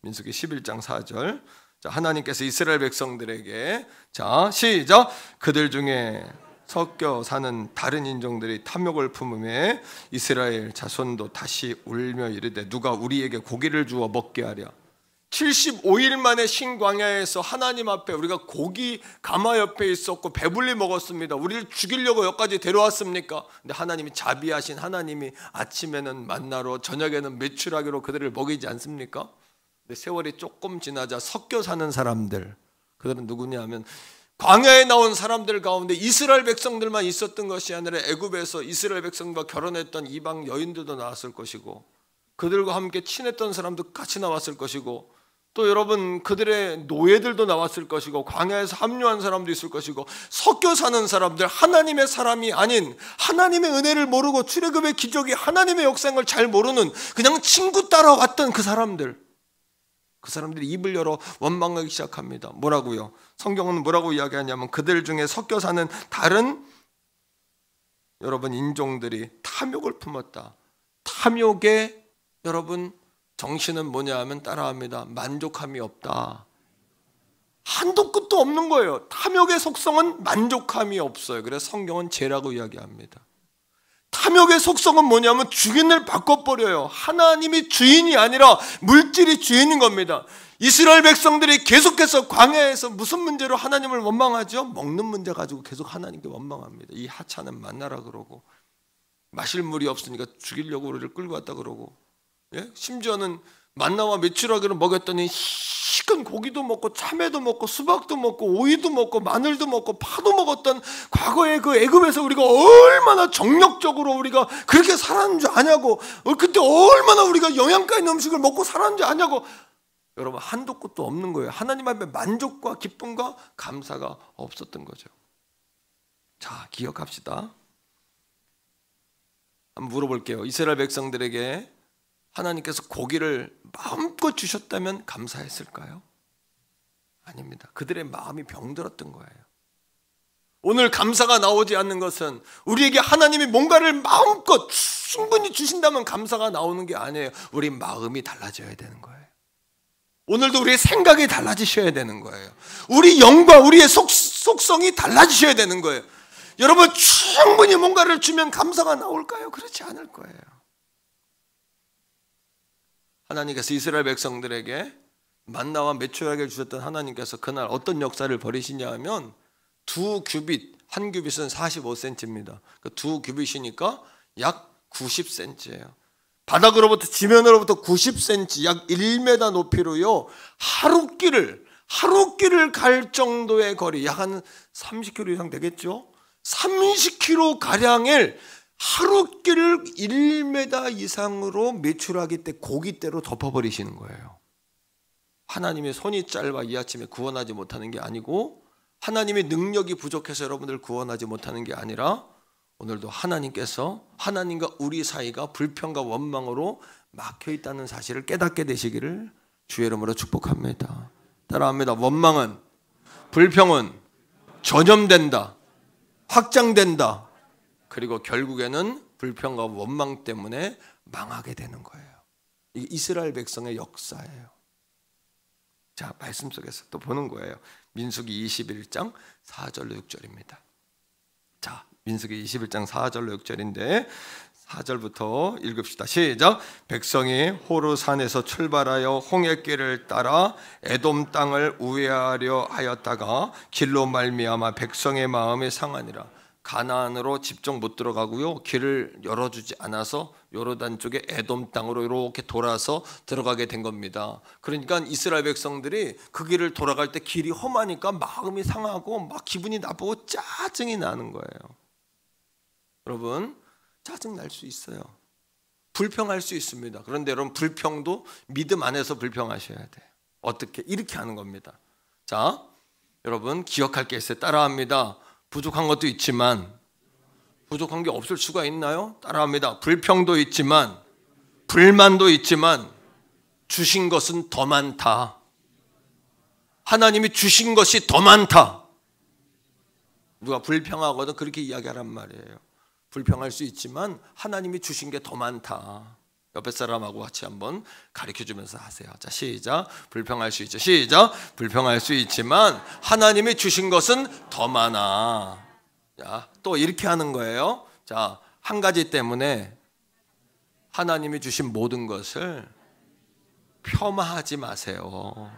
민수기 11장 4절. 자, 하나님께서 이스라엘 백성들에게, 자, 시작. 그들 중에 섞여 사는 다른 인종들이 탐욕을 품음에 이스라엘 자손도 다시 울며 이르되 누가 우리에게 고기를 주어 먹게 하랴. 75일 만에 신광야에서 하나님 앞에 우리가 고기 가마 옆에 있었고 배불리 먹었습니다. 우리를 죽이려고 여기까지 데려왔습니까? 근데 하나님이 자비하신 하나님이 아침에는 만나로 저녁에는 메추라기로 그들을 먹이지 않습니까? 근데 세월이 조금 지나자 섞여 사는 사람들, 그들은 누구냐 하면 광야에 나온 사람들 가운데 이스라엘 백성들만 있었던 것이 아니라 애굽에서 이스라엘 백성과 결혼했던 이방 여인들도 나왔을 것이고 그들과 함께 친했던 사람도 같이 나왔을 것이고 또 여러분 그들의 노예들도 나왔을 것이고 광야에서 합류한 사람도 있을 것이고 섞여 사는 사람들, 하나님의 사람이 아닌, 하나님의 은혜를 모르고 출애굽의 기적이 하나님의 역사를 잘 모르는 그냥 친구 따라왔던 그 사람들이 입을 열어 원망하기 시작합니다. 뭐라고요? 성경은 뭐라고 이야기하냐면 그들 중에 섞여 사는 다른 여러분 인종들이 탐욕을 품었다. 탐욕의 여러분 정신은 뭐냐 하면 따라합니다. 만족함이 없다. 한도 끝도 없는 거예요. 탐욕의 속성은 만족함이 없어요. 그래서 성경은 죄라고 이야기합니다. 탐욕의 속성은 뭐냐면 주인을 바꿔버려요. 하나님이 주인이 아니라 물질이 주인인 겁니다. 이스라엘 백성들이 계속해서 광야에서 무슨 문제로 하나님을 원망하죠? 먹는 문제 가지고 계속 하나님께 원망합니다. 이 하찮은 만나라 그러고, 마실 물이 없으니까 죽이려고 우리를 끌고 왔다 그러고, 예? 심지어는 만나와 메추라기를 먹였더니 식은 고기도 먹고 참외도 먹고 수박도 먹고 오이도 먹고 마늘도 먹고 파도 먹었던 과거의 그 애굽에서 우리가 얼마나 정력적으로 우리가 그렇게 살았는 줄 아냐고, 그때 얼마나 우리가 영양가 있는 음식을 먹고 살았는 줄 아냐고. 여러분, 한도 끝도 없는 거예요. 하나님 앞에 만족과 기쁨과 감사가 없었던 거죠. 자, 기억합시다. 한번 물어볼게요. 이스라엘 백성들에게 하나님께서 고기를 마음껏 주셨다면 감사했을까요? 아닙니다. 그들의 마음이 병들었던 거예요. 오늘 감사가 나오지 않는 것은 우리에게 하나님이 뭔가를 마음껏 충분히 주신다면 감사가 나오는 게 아니에요. 우리 마음이 달라져야 되는 거예요. 오늘도 우리의 생각이 달라지셔야 되는 거예요. 우리 영과 우리의 속성이 달라지셔야 되는 거예요. 여러분, 충분히 뭔가를 주면 감사가 나올까요? 그렇지 않을 거예요. 하나님께서 이스라엘 백성들에게 만나와 메추라기를 주셨던 하나님께서 그날 어떤 역사를 벌이시냐 하면, 2규빗, 한 규빗은 45cm입니다. 그 2규빗이니까 약 90cm예요. 바닥으로부터 지면으로부터 90cm, 약 1m 높이로요, 하루길을 갈 정도의 거리, 약 한 30km 이상 되겠죠? 30km 가량을 하루길을 1m 이상으로 메추라기 때 고깃대로 덮어버리시는 거예요. 하나님의 손이 짧아 이 아침에 구원하지 못하는 게 아니고, 하나님의 능력이 부족해서 여러분들 구원하지 못하는 게 아니라, 오늘도 하나님께서 하나님과 우리 사이가 불평과 원망으로 막혀 있다는 사실을 깨닫게 되시기를 주의 이름으로 축복합니다. 따라합니다. 원망은, 불평은 전염된다, 확장된다. 그리고 결국에는 불평과 원망 때문에 망하게 되는 거예요. 이게 이스라엘 백성의 역사예요. 자, 말씀 속에서 또 보는 거예요. 민수기 21장 4절로 6절입니다. 자, 민수기 21장 4절로 6절인데 4절부터 읽읍시다. 시작. 백성이 호르산에서 출발하여 홍해길을 따라 에돔 땅을 우회하려 하였다가 길로 말미암아 백성의 마음이 상하니라. 가나안으로 직접 못 들어가고요, 길을 열어주지 않아서 요르단 쪽에 에돔 땅으로 이렇게 돌아서 들어가게 된 겁니다. 그러니까 이스라엘 백성들이 그 길을 돌아갈 때 길이 험하니까 마음이 상하고 막 기분이 나쁘고 짜증이 나는 거예요. 여러분, 짜증 날 수 있어요. 불평할 수 있습니다. 그런데 여러분, 불평도 믿음 안에서 불평하셔야 돼요. 어떻게? 이렇게 하는 겁니다. 자, 여러분 기억할 게 있어요. 따라합니다. 부족한 것도 있지만, 부족한 게 없을 수가 있나요? 따라합니다. 불평도 있지만, 불만도 있지만 주신 것은 더 많다. 하나님이 주신 것이 더 많다. 누가 불평하거든 그렇게 이야기하란 말이에요. 불평할 수 있지만 하나님이 주신 게 더 많다. 옆에 사람하고 같이 한번 가르쳐주면서 하세요. 자, 시작. 불평할 수 있죠. 시작. 불평할 수 있지만 하나님이 주신 것은 더 많아. 자, 또 이렇게 하는 거예요. 자, 한 가지 때문에 하나님이 주신 모든 것을 폄하하지 마세요.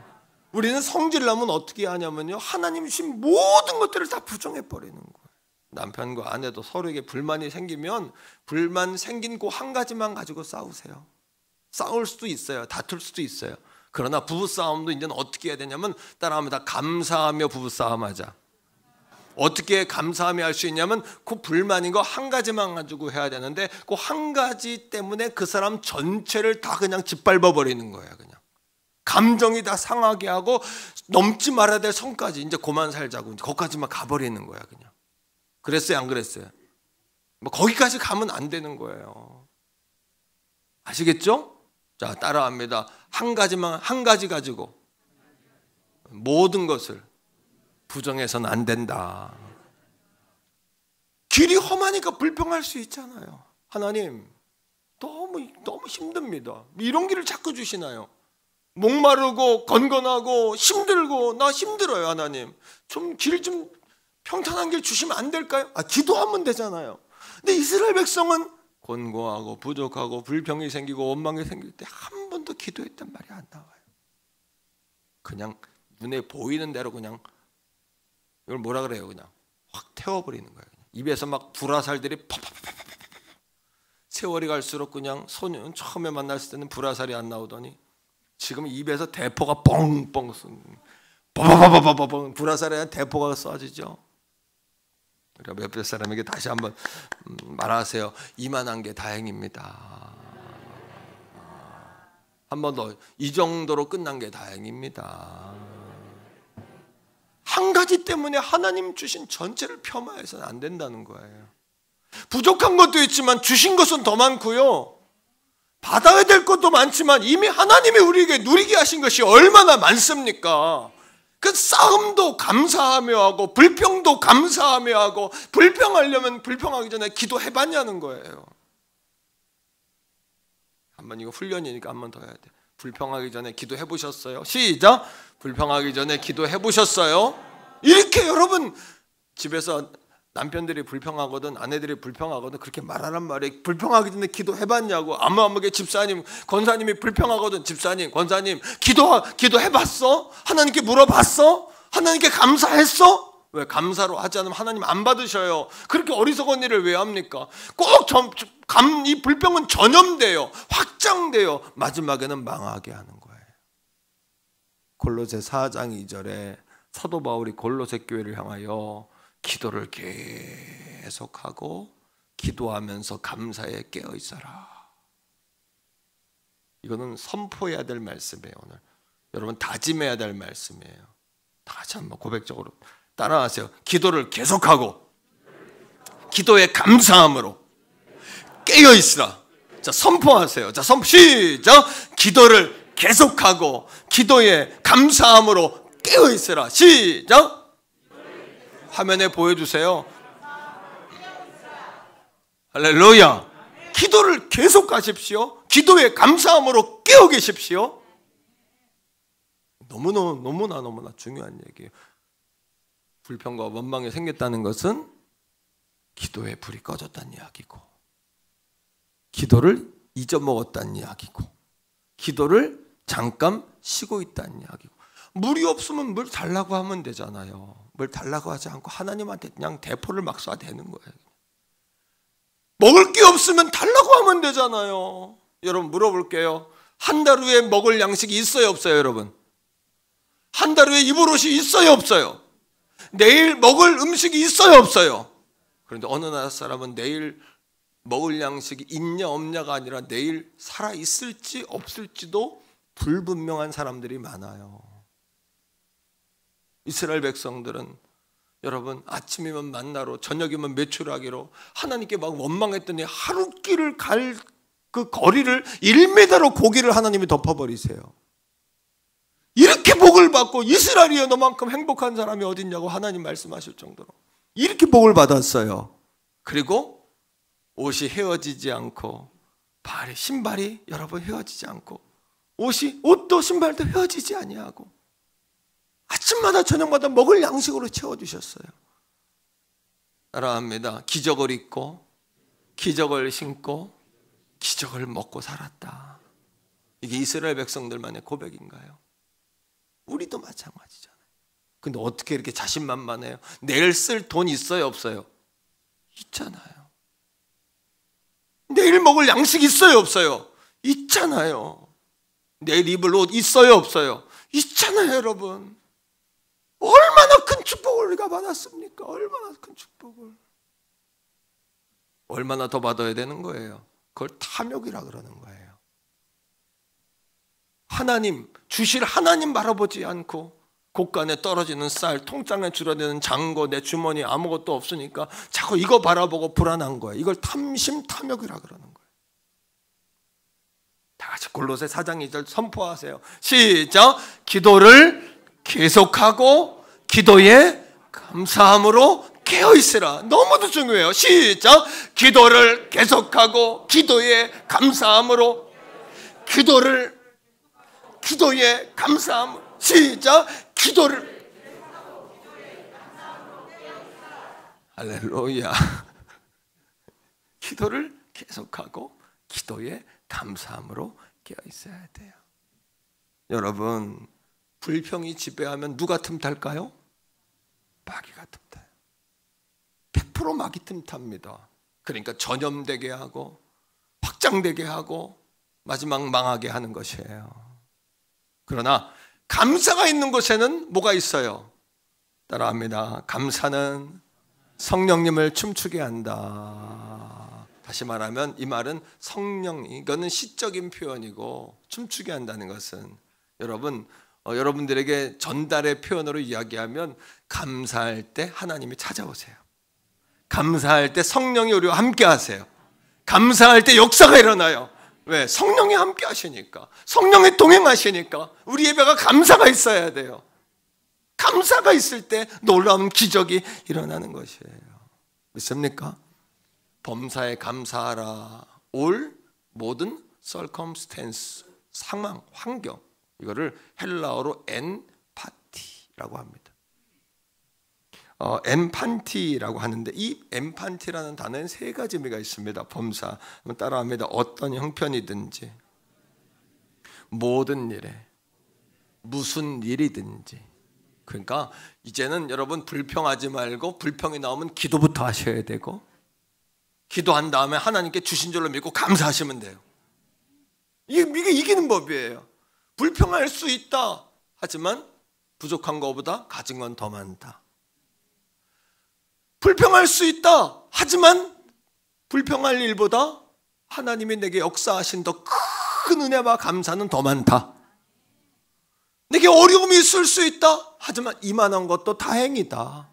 우리는 성질나면 어떻게 하냐면요, 하나님이 주신 모든 것들을 다 부정해버리는 거예요. 남편과 아내도 서로에게 불만이 생기면 불만 생긴 거 한 가지만 가지고 싸우세요. 싸울 수도 있어요. 다툴 수도 있어요. 그러나 부부싸움도 이제는 어떻게 해야 되냐면, 따라합니다. 감사하며 부부싸움 하자. 어떻게 감사하며 할 수 있냐면, 그 불만인 거 한 가지만 가지고 해야 되는데, 그 한 가지 때문에 그 사람 전체를 다 그냥 짓밟아 버리는 거예요. 그냥 감정이 다 상하게 하고 넘지 말아야 될 선까지 이제 그만 살자고 거기까지만 가버리는 거야. 그냥. 그랬어요, 안 그랬어요? 뭐 거기까지 가면 안 되는 거예요. 아시겠죠? 자, 따라합니다. 한 가지 가지고 모든 것을 부정해서는 안 된다. 길이 험하니까 불평할 수 있잖아요. 하나님, 너무 힘듭니다. 이런 길을 자꾸 주시나요? 목마르고 건건하고 힘들고 나 힘들어요. 하나님, 좀 길 좀 평탄한 길 주시면 안 될까요? 기도하면 되잖아요. 근데 이스라엘 백성은 곤고하고 부족하고 불평이 생기고 원망이 생길 때 한 번도 기도했단 말이 안 나와요. 그냥 눈에 보이는 대로 그냥 이걸 뭐라 그래요? 그냥 확 태워버리는 거예요. 입에서 막 불화살들이 팍팍팍팍. 세월이 갈수록 그냥 소년 처음에 만났을 때는 불화살이 안 나오더니 지금 입에서 대포가 뻥뻥 뻥뻥뻥뻥 불화살에 대한 대포가 쏴지죠. 우리가 옆에 사람에게 다시 한번 말하세요. 이만한 게 다행입니다. 한 번 더, 이 정도로 끝난 게 다행입니다. 한 가지 때문에 하나님 주신 전체를 폄하해서는 안 된다는 거예요. 부족한 것도 있지만 주신 것은 더 많고요, 받아야 될 것도 많지만 이미 하나님이 우리에게 누리게 하신 것이 얼마나 많습니까? 그 싸움도 감사하며 하고 불평도 감사하며 하고, 불평하려면 불평하기 전에 기도해봤냐는 거예요. 한번 이거 훈련이니까 한 번 더 해야 돼. 불평하기 전에 기도해보셨어요? 시작! 불평하기 전에 기도해보셨어요? 이렇게 여러분 집에서 남편들이 불평하거든 아내들이 불평하거든 그렇게 말하란 말이에요. 불평하기 전에 기도해봤냐고. 아무게 집사님 권사님이 불평하거든 집사님 권사님 기도해봤어? 하나님께 물어봤어? 하나님께 감사했어? 왜? 감사로 하지 않으면 하나님 안 받으셔요. 그렇게 어리석은 일을 왜 합니까? 꼭 이 불평은 전염돼요. 확장돼요. 마지막에는 망하게 하는 거예요. 골로새 4장 2절에 사도 바울이 골로새 교회를 향하여 기도를 계속하고 기도하면서 감사에 깨어 있어라. 이거는 선포해야 될 말씀이에요. 오늘 여러분 다짐해야 될 말씀이에요. 다 같이 한번 고백적으로 따라하세요. 기도를 계속하고 기도에 감사함으로 깨어 있으라. 자, 선포하세요. 자, 시작. 기도를 계속하고 기도에 감사함으로 깨어 있으라. 시작. 화면에 보여주세요. 할렐루야. 기도를 계속하십시오. 기도에 감사함으로 깨어 계십시오. 너무나 중요한 얘기예요. 불평과 원망이 생겼다는 것은 기도에 불이 꺼졌다는 이야기고, 기도를 잊어먹었다는 이야기고, 기도를 잠깐 쉬고 있다는 이야기고. 물이 없으면 물 달라고 하면 되잖아요. 물 달라고 하지 않고 하나님한테 그냥 대포를 막 쏴대는 거예요. 먹을 게 없으면 달라고 하면 되잖아요. 여러분 물어볼게요. 한 달 후에 먹을 양식이 있어요 없어요 여러분? 한 달 후에 입을 옷이 있어요 없어요? 내일 먹을 음식이 있어요 없어요? 그런데 어느 나라 사람은 내일 먹을 양식이 있냐 없냐가 아니라 내일 살아있을지 없을지도 불분명한 사람들이 많아요. 이스라엘 백성들은 여러분 아침이면 만나로 저녁이면 메추라기로 하나님께 막 원망했더니 하루길을 갈 그 거리를 1m로 고기를 하나님이 덮어버리세요. 이렇게 복을 받고 이스라엘이여 너만큼 행복한 사람이 어딨냐고 하나님 말씀하실 정도로 이렇게 복을 받았어요. 그리고 옷이 헤어지지 않고 발에 신발이 여러분 헤어지지 않고 옷도 신발도 헤어지지 아니하고 아침마다 저녁마다 먹을 양식으로 채워주셨어요. 따라합니다. 기적을 입고 기적을 신고 기적을 먹고 살았다. 이게 이스라엘 백성들만의 고백인가요? 우리도 마찬가지잖아요. 근데 어떻게 이렇게 자신만만해요? 내일 쓸 돈 있어요 없어요? 있잖아요. 내일 먹을 양식 있어요 없어요? 있잖아요. 내일 입을 옷 있어요 없어요? 있잖아요 여러분. 얼마나 큰 축복을 우리가 받았습니까? 얼마나 큰 축복을. 얼마나 더 받아야 되는 거예요? 그걸 탐욕이라 그러는 거예요. 하나님 주실 하나님 바라보지 않고 곳간에 떨어지는 쌀, 통장에 줄어드는 장고, 내 주머니에 아무것도 없으니까 자꾸 이거 바라보고 불안한 거예요. 이걸 탐욕이라 그러는 거예요. 다 같이 골로새 4장 2절 선포하세요. 시작. 기도를 계속하고 기도에 감사함으로 깨어있으라. 너무도 중요해요. 시작. 기도를 계속하고 기도에 감사함으로 기도에 감사함. 시작. 기도를 할렐루야. 기도를 계속하고 기도에 감사함으로 깨어 있어야 돼요. 여러분, 불평이 지배하면 누가 틈탈까요? 마귀가 틈타요. 100% 마귀 틈탑니다. 그러니까 전염되게 하고 확장되게 하고 마지막 망하게 하는 것이에요. 그러나 감사가 있는 곳에는 뭐가 있어요? 따라합니다. 감사는 성령님을 춤추게 한다. 다시 말하면 이 말은 성령, 이거는 시적인 표현이고 춤추게 한다는 것은 여러분들에게 전달의 표현으로 이야기하면 감사할 때 하나님이 찾아오세요. 감사할 때 성령이 우리와 함께 하세요. 감사할 때 역사가 일어나요. 왜? 성령이 함께 하시니까, 성령이 동행하시니까. 우리 예배가 감사가 있어야 돼요. 감사가 있을 때 놀라운 기적이 일어나는 것이에요. 믿습니까? 범사에 감사하라. 올 모든 circumstance, 상황, 환경, 이거를 헬라어로 엔파티라고 합니다. 엔판티라고 하는데 이 엔판티라는 단어엔 세 가지 의미가 있습니다. 범사, 따라합니다. 어떤 형편이든지, 모든 일에, 무슨 일이든지. 그러니까 이제는 여러분 불평하지 말고 불평이 나오면 기도부터 하셔야 되고, 기도한 다음에 하나님께 주신 줄로 믿고 감사하시면 돼요. 이게 이기는 법이에요. 불평할 수 있다. 하지만 부족한 것보다 가진 건 더 많다. 불평할 수 있다. 하지만 불평할 일보다 하나님이 내게 역사하신 더 큰 은혜와 감사는 더 많다. 내게 어려움이 있을 수 있다. 하지만 이만한 것도 다행이다.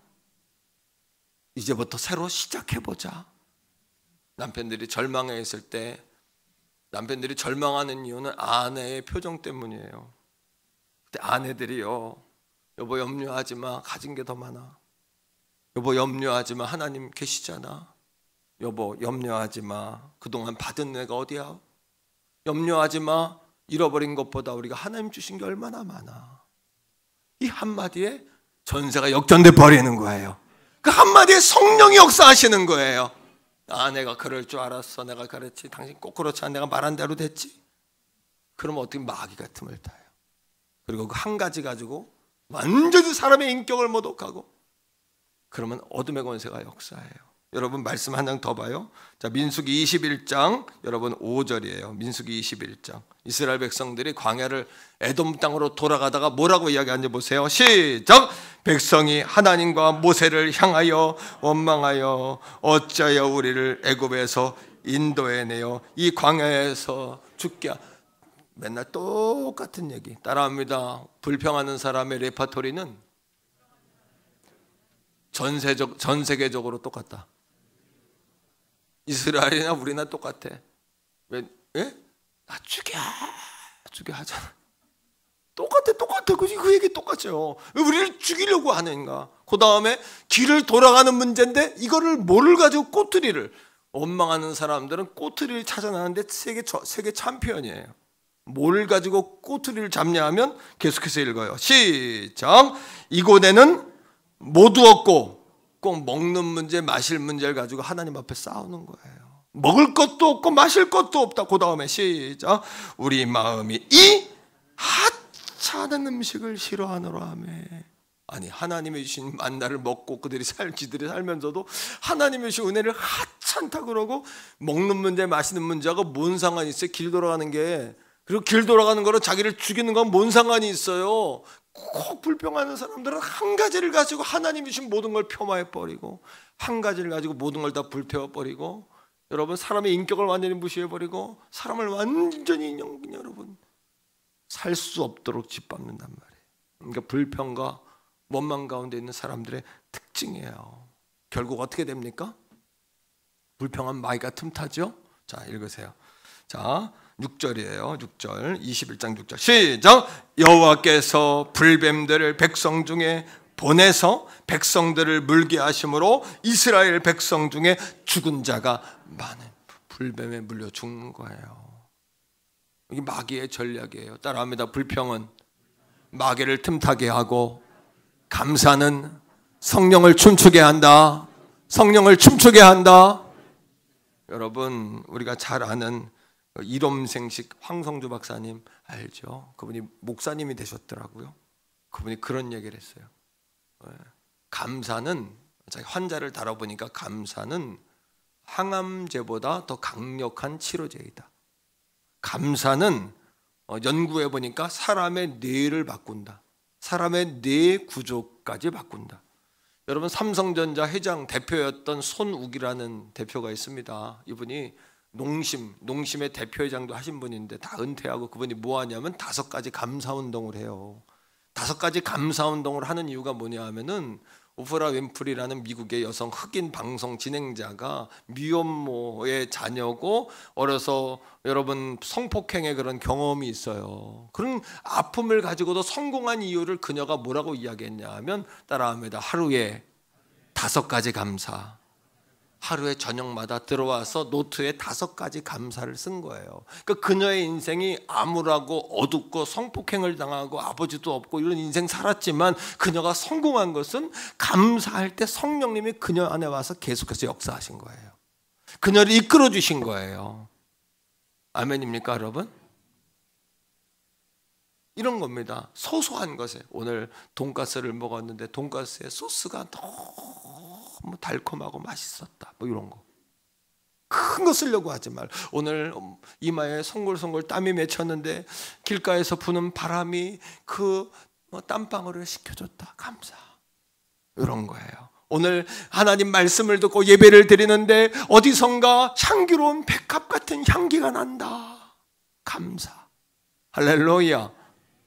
이제부터 새로 시작해보자. 남편들이 절망해 있을 때, 남편들이 절망하는 이유는 아내의 표정 때문이에요. 그때 아내들이요, 여보 염려하지 마, 가진 게 더 많아. 여보 염려하지 마, 하나님 계시잖아. 여보 염려하지 마, 그동안 받은 내가 어디야. 염려하지 마, 잃어버린 것보다 우리가 하나님 주신 게 얼마나 많아. 이 한마디에 전세가 역전돼 버리는 거예요. 그 한마디에 성령이 역사하시는 거예요. 아, 내가 그럴 줄 알았어. 내가 그랬지. 당신 꼭 그렇지 않아. 내가 말한 대로 됐지. 그러면 어떻게 마귀가 틈을 타요. 그리고 그 한 가지 가지고 완전히 사람의 인격을 모독하고, 그러면 어둠의 권세가 역사해요. 여러분 말씀 한 장 더 봐요. 자, 민수기 21장 여러분 5절이에요. 민수기 21장. 이스라엘 백성들이 광야를 에돔 땅으로 돌아가다가 뭐라고 이야기하는지 보세요. 시작. 백성이 하나님과 모세를 향하여 원망하여 어찌하여 우리를 애굽에서 인도해내어 이 광야에서 죽게. 맨날 똑같은 얘기 따라합니다. 불평하는 사람의 레파토리는 전 세계적으로 똑같다. 이스라엘이나 우리나 똑같아. 왜? 예? 나 죽여 하잖아. 똑같아. 그 얘기 똑같죠. 왜 우리를 죽이려고 하는가? 그 다음에 길을 돌아가는 문제인데 이거를 뭐를 가지고 꼬투리를, 원망하는 사람들은 꼬투리를 찾아나는데 세계 챔피언이에요. 뭘 가지고 꼬투리를 잡냐 하면 계속해서 읽어요. 시작. 이곳에는 모두 없고, 꼭 먹는 문제, 마실 문제를 가지고 하나님 앞에 싸우는 거예요. 먹을 것도 없고 마실 것도 없다. 그 다음에 시작. 우리 마음이 이 하찮은 음식을 싫어하노라 하며. 아니, 하나님이 주신 만나를 먹고 지들이 살면서도 하나님이 주신 은혜를 하찮다 그러고, 먹는 문제, 마시는 문제하고 뭔 상관이 있어요? 길 돌아가는 게. 그리고 길 돌아가는 거로 자기를 죽이는 건 뭔 상관이 있어요? 꼭 불평하는 사람들은 한 가지를 가지고 하나님이 주신 모든 걸 폄하해버리고, 한 가지를 가지고 모든 걸 다 불태워버리고, 여러분 사람의 인격을 완전히 무시해버리고 사람을 완전히 여러분 살 수 없도록 짓밟는단 말이에요. 그러니까 불평과 원망 가운데 있는 사람들의 특징이에요. 결국 어떻게 됩니까? 불평한 마귀가 틈타죠. 자, 읽으세요. 자, 6절이에요. 6절 21장 6절 시작. 여호와께서 불뱀들을 백성 중에 보내서 백성들을 물게 하심으로 이스라엘 백성 중에 죽은 자가 많은. 불뱀에 물려 죽는 거예요. 이게 마귀의 전략이에요. 따라합니다. 불평은 마귀를 틈타게 하고, 감사는 성령을 춤추게 한다. 성령을 춤추게 한다. 여러분, 우리가 잘 아는 일엄생식 황성주 박사님 알죠? 그분이 목사님이 되셨더라고요. 그분이 그런 얘기를 했어요. 감사는, 자기 환자를 다뤄보니까 감사는 항암제보다 더 강력한 치료제이다. 감사는 연구해보니까 사람의 뇌를 바꾼다. 사람의 뇌 구조까지 바꾼다. 여러분, 삼성전자 회장 대표였던 손욱이라는 대표가 있습니다. 이분이 농심의 대표회장도 하신 분인데 다 은퇴하고 그분이 뭐 하냐면 5가지 감사운동을 해요. 5가지 감사운동을 하는 이유가 뭐냐 하면은 오프라 윈프리라는 미국의 여성 흑인 방송 진행자가 미혼모의 자녀고 어려서 여러분 성폭행의 그런 경험이 있어요. 그런 아픔을 가지고도 성공한 이유를 그녀가 뭐라고 이야기했냐 하면 따라합니다. 하루에 5가지 감사. 하루에 저녁마다 들어와서 노트에 5가지 감사를 쓴 거예요. 그러니까 그녀의 인생이 암울하고 어둡고 성폭행을 당하고 아버지도 없고 이런 인생 살았지만 그녀가 성공한 것은 감사할 때 성령님이 그녀 안에 와서 계속해서 역사하신 거예요. 그녀를 이끌어 주신 거예요. 아멘입니까, 여러분? 이런 겁니다. 소소한 것에. 오늘 돈가스를 먹었는데 돈가스의 소스가 너무 달콤하고 맛있었다. 뭐 이런 거. 큰 거 쓰려고 하지 말. 오늘 이마에 송골송골 땀이 맺혔는데 길가에서 부는 바람이 그 땀방울을 식혀줬다. 감사. 이런 거예요. 오늘 하나님 말씀을 듣고 예배를 드리는데 어디선가 향기로운 백합 같은 향기가 난다. 감사. 할렐루야.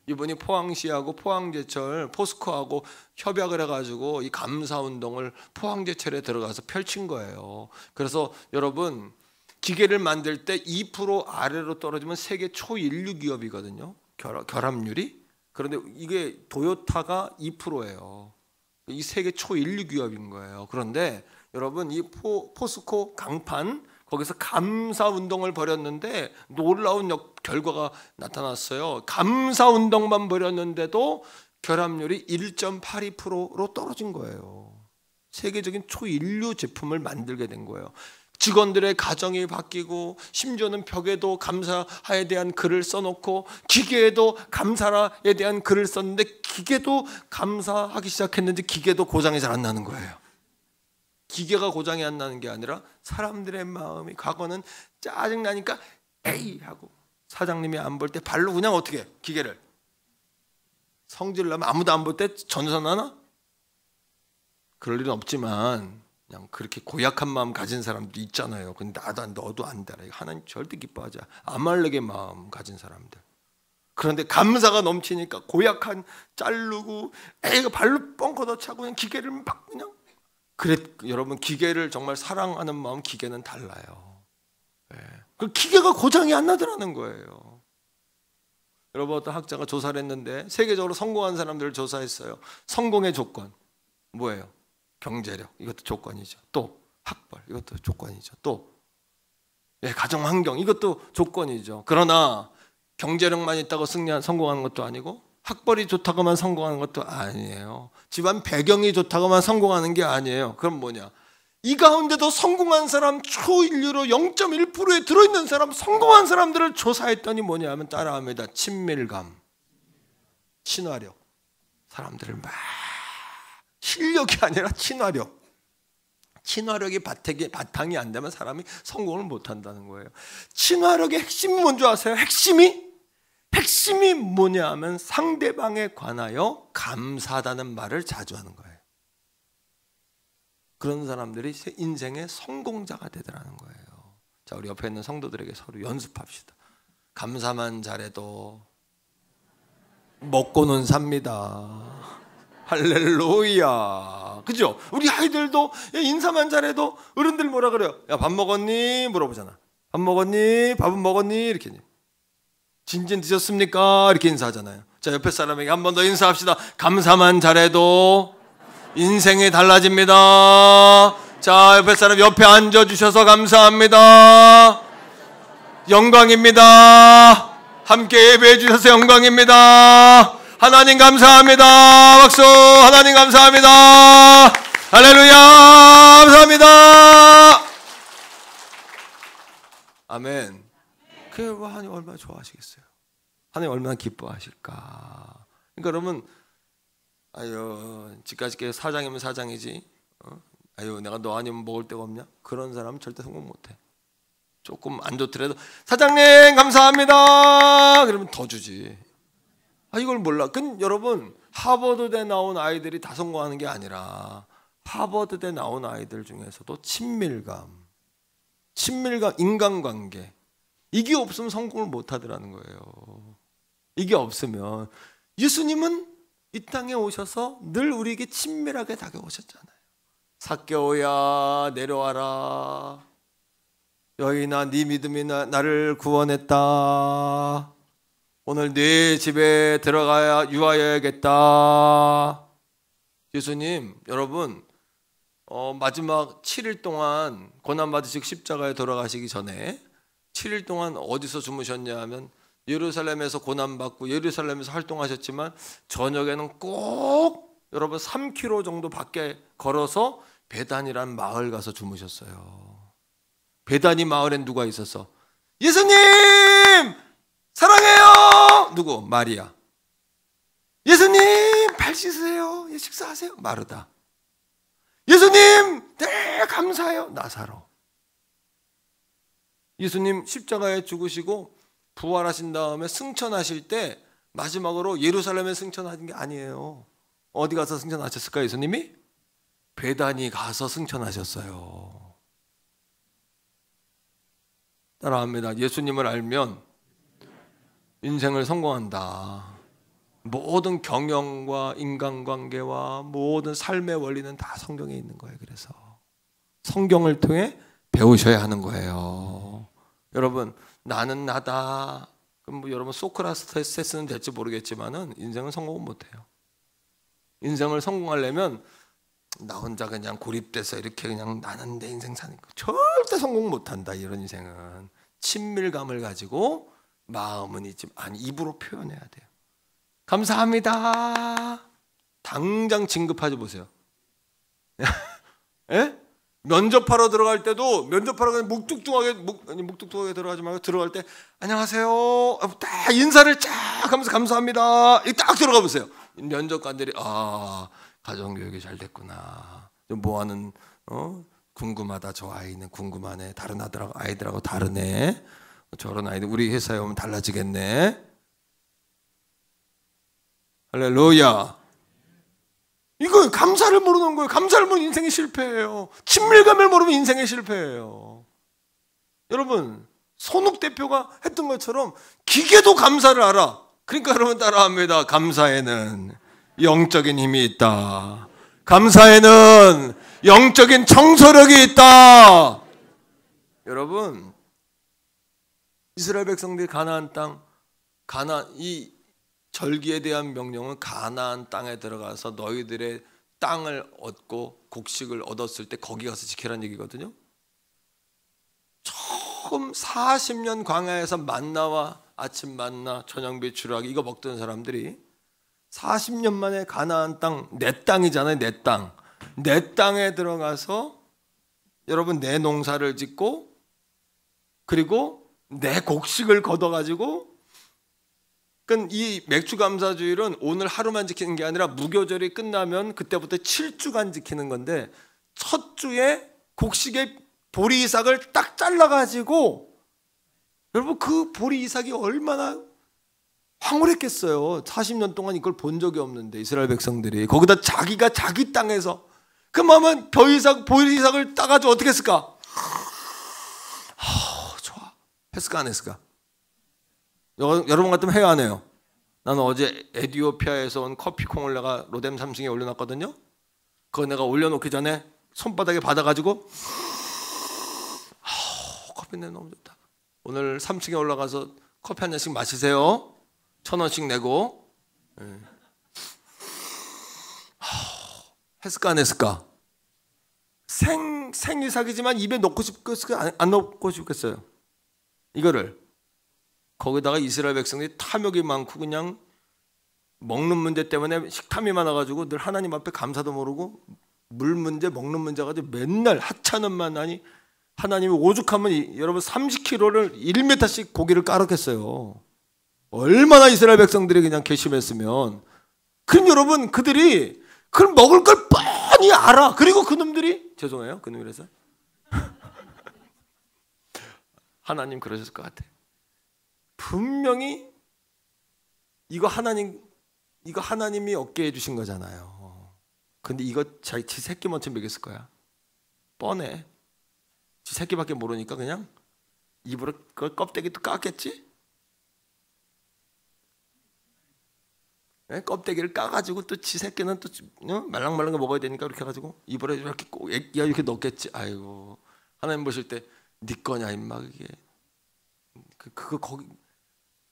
이분이 포항시하고 포항제철 포스코하고 협약을 해가지고 이 감사운동을 포항제철에 들어가서 펼친 거예요. 그래서 여러분, 기계를 만들 때 2% 아래로 떨어지면 세계 초인류 기업이거든요. 결합률이. 그런데 이게 도요타가 2%예요. 이 세계 초인류 기업인 거예요. 그런데 여러분, 이 포스코 강판 거기서 감사운동을 벌였는데 놀라운 결과가 나타났어요. 감사운동만 벌였는데도 결합률이 1.82%로 떨어진 거예요. 세계적인 초인류 제품을 만들게 된 거예요. 직원들의 가정이 바뀌고 심지어는 벽에도 감사에 대한 글을 써놓고 기계에도 감사에 대한 글을 썼는데 기계도 감사하기 시작했는데 기계도 고장이 잘 안 나는 거예요. 기계가 고장이 안 나는 게 아니라 사람들의 마음이, 과거는 짜증나니까 에이 하고 사장님이 안 볼 때 발로 그냥 어떻게 해? 기계를 성질나면 아무도 안 볼 때 전선하나? 그럴 일은 없지만 그냥 그렇게 고약한 마음 가진 사람도 있잖아요. 근데 너도 안 달아. 하나님 절대 기뻐하지 않아. 아말렉의 마음 가진 사람들. 그런데 감사가 넘치니까 고약한 자르고 에이 발로 뻥 걷어차고 그냥 기계를 막 그냥. 그래, 여러분, 기계를 정말 사랑하는 마음, 기계는 달라요. 네. 그 기계가 고장이 안 나더라는 거예요. 여러분, 어떤 학자가 조사를 했는데 세계적으로 성공한 사람들을 조사했어요. 성공의 조건 뭐예요? 경제력, 이것도 조건이죠. 또 학벌, 이것도 조건이죠. 또 가정 환경, 이것도 조건이죠. 그러나 경제력만 있다고 성공하는 것도 아니고 학벌이 좋다고만 성공하는 것도 아니에요. 집안 배경이 좋다고만 성공하는 게 아니에요. 그럼 뭐냐? 이 가운데도 성공한 사람, 초인류로 0.1%에 들어있는 사람, 성공한 사람들을 조사했더니 뭐냐 하면 따라합니다. 친밀감, 친화력. 사람들을 막 실력이 아니라 친화력. 친화력이 바탕이 안 되면 사람이 성공을 못 한다는 거예요. 친화력의 핵심이 뭔지 아세요? 핵심이 뭐냐 하면 상대방에 관하여 감사하다는 말을 자주 하는 거예요. 그런 사람들이 인생의 성공자가 되더라는 거예요. 자, 우리 옆에 있는 성도들에게 서로 연습합시다. 감사만 잘해도 먹고는 삽니다. 할렐루야. 그죠? 우리 아이들도 인사만 잘해도 어른들 뭐라 그래요? 야, 밥 먹었니? 물어보잖아. 밥 먹었니? 밥은 먹었니? 이렇게. 진진 드셨습니까? 이렇게 인사하잖아요. 자, 옆에 사람에게 한 번 더 인사합시다. 감사만 잘해도 인생이 달라집니다. 자, 옆에 사람 옆에 앉아주셔서 감사합니다. 영광입니다. 함께 예배해 주셔서 영광입니다. 하나님 감사합니다. 박수. 하나님 감사합니다. 할렐루야. 감사합니다. 아멘. 그 하나님 얼마나 좋아하시겠어요? 하나님 얼마나 기뻐하실까? 그러니까 여러분, 아유, 집까지 사장이면 사장이지. 아유, 내가 너 아니면 먹을 데가 없냐? 그런 사람은 절대 성공 못해. 조금 안 좋더라도 사장님 감사합니다. 그러면 더 주지. 이걸 몰라. 여러분, 하버드대 나온 아이들이 다 성공하는 게 아니라 하버드대 나온 아이들 중에서도 친밀감, 인간관계, 이게 없으면 성공을 못하더라는 거예요. 이게 없으면 예수님은 이 땅에 오셔서 늘 우리에게 친밀하게 다가오셨잖아요. 삭개오야 내려와라. 여인아 네 믿음이 나를 구원했다. 오늘 네 집에 들어가야 유하여야겠다. 예수님, 여러분, 마지막 7일 동안 고난받으시고 십자가에 돌아가시기 전에 7일 동안 어디서 주무셨냐 하면 예루살렘에서 고난받고 예루살렘에서 활동하셨지만 저녁에는 꼭 여러분 3km 정도 밖에 걸어서 베단이라는 마을 가서 주무셨어요. 베다니 마을엔 누가 있었어? 예수님 사랑해요. 누구? 마리아. 예수님 발 씻으세요. 식사하세요. 마르다. 예수님 네 감사해요. 나사로. 예수님 십자가에 죽으시고 부활하신 다음에 승천하실 때 마지막으로 예루살렘에 승천하신 게 아니에요. 어디 가서 승천하셨을까요? 예수님이? 베다니 가서 승천하셨어요. 따라합니다. 예수님을 알면 인생을 성공한다. 모든 경영과 인간관계와 모든 삶의 원리는 다 성경에 있는 거예요. 그래서 성경을 통해 배우셔야 하는 거예요. 여러분, 나는 나다. 그럼 뭐 여러분 소크라테스는 될지 모르겠지만은 인생은 성공은 못해요. 인생을 성공하려면 나 혼자 그냥 고립돼서 이렇게 그냥 나는 내 인생 사는 거 절대 성공 못한다. 이런 인생은 친밀감을 가지고 마음은 있지만 입으로 표현해야 돼요. 감사합니다. 당장 진급하지 보세요. 예? 면접하러 들어갈 때도 면접하러 그냥 묵뚝뚝하게 들어가지 말고 들어갈 때 안녕하세요. 딱 인사를 쫙 하면서 감사합니다. 딱 들어가 보세요. 면접관들이 가정교육이 잘 됐구나. 뭐하는 궁금하다. 저 아이는 궁금하네. 다른 아이들하고 다르네. 저런 아이들 우리 회사에 오면 달라지겠네. 할렐루야. 이거 감사를 모르는 거예요. 감사를 모르면 인생이 실패예요. 친밀감을 모르면 인생이 실패예요. 여러분, 손욱 대표가 했던 것처럼 기계도 감사를 알아. 그러니까 여러분 따라합니다. 감사에는 영적인 힘이 있다. 감사에는 영적인 청소력이 있다. 여러분, 이스라엘 백성들이 가나안 땅, 이 절기에 대한 명령은 가나안 땅에 들어가서 너희들의 땅을 얻고 곡식을 얻었을 때 거기 가서 지키라는 얘기거든요. 처음 40년 광야에서 만나와 아침 만나 저녁 배추라기 이거 먹던 사람들이 40년 만에 가나안 땅, 내 땅이잖아요. 내 땅. 내 땅에 들어가서 여러분 내 농사를 짓고 그리고 내 곡식을 걷어가지고 이 맥주감사주일은 오늘 하루만 지키는 게 아니라 무교절이 끝나면 그때부터 7주간 지키는 건데 첫 주에 곡식의 보리이삭을 딱 잘라가지고 여러분 그 보리이삭이 얼마나 황홀했겠어요. 40년 동안 이걸 본 적이 없는데 이스라엘 백성들이 거기다 자기가 자기 땅에서 그러면 보리이삭을 따가지고 어떻게 했을까? 좋아. 했을까 안 했을까? 여러분 같으면 해야 안 해요? 나는 어제 에티오피아에서 온 커피콩을 내가 로뎀 3층에 올려놨거든요. 그거 내가 올려놓기 전에 손바닥에 받아가지고 커피 냄새 너무 좋다. 오늘 3층에 올라가서 커피 한 잔씩 마시세요. 1,000원씩 내고. 했을까 안 했을까? 생이삭이지만 입에 넣고 싶겠어요? 안 넣고 싶겠어요? 이거를 거기다가 이스라엘 백성들이 탐욕이 많고 그냥 먹는 문제 때문에 식탐이 많아가지고 늘 하나님 앞에 감사도 모르고 물 문제 먹는 문제 가지고 맨날 하찮은만 하니 하나님이 오죽하면 여러분 30kg를 1m씩 고기를 깔았겠어요. 얼마나 이스라엘 백성들이 그냥 괘씸했으면. 그럼 여러분 그들이 그걸 먹을 걸 뻔히 알아. 그리고 그놈들이 죄송해요. 그놈이라서 하나님 그러셨을 것 같아. 분명히 이거 하나님이 얻게 해주신 거잖아요. 근데 이거 지 새끼 먼저 먹였을 거야. 뻔해. 지 새끼밖에 모르니까 그냥 입으로 그 껍데기도 깠겠지? 네? 껍데기를 까가지고 또 지 새끼는 또 말랑말랑 거 먹어야 되니까 이렇게 해가지고 입으로 이렇게 꼭 이렇게 넣겠지. 아이고 하나님 보실 때 네 거냐 임마 그게. 그거 거기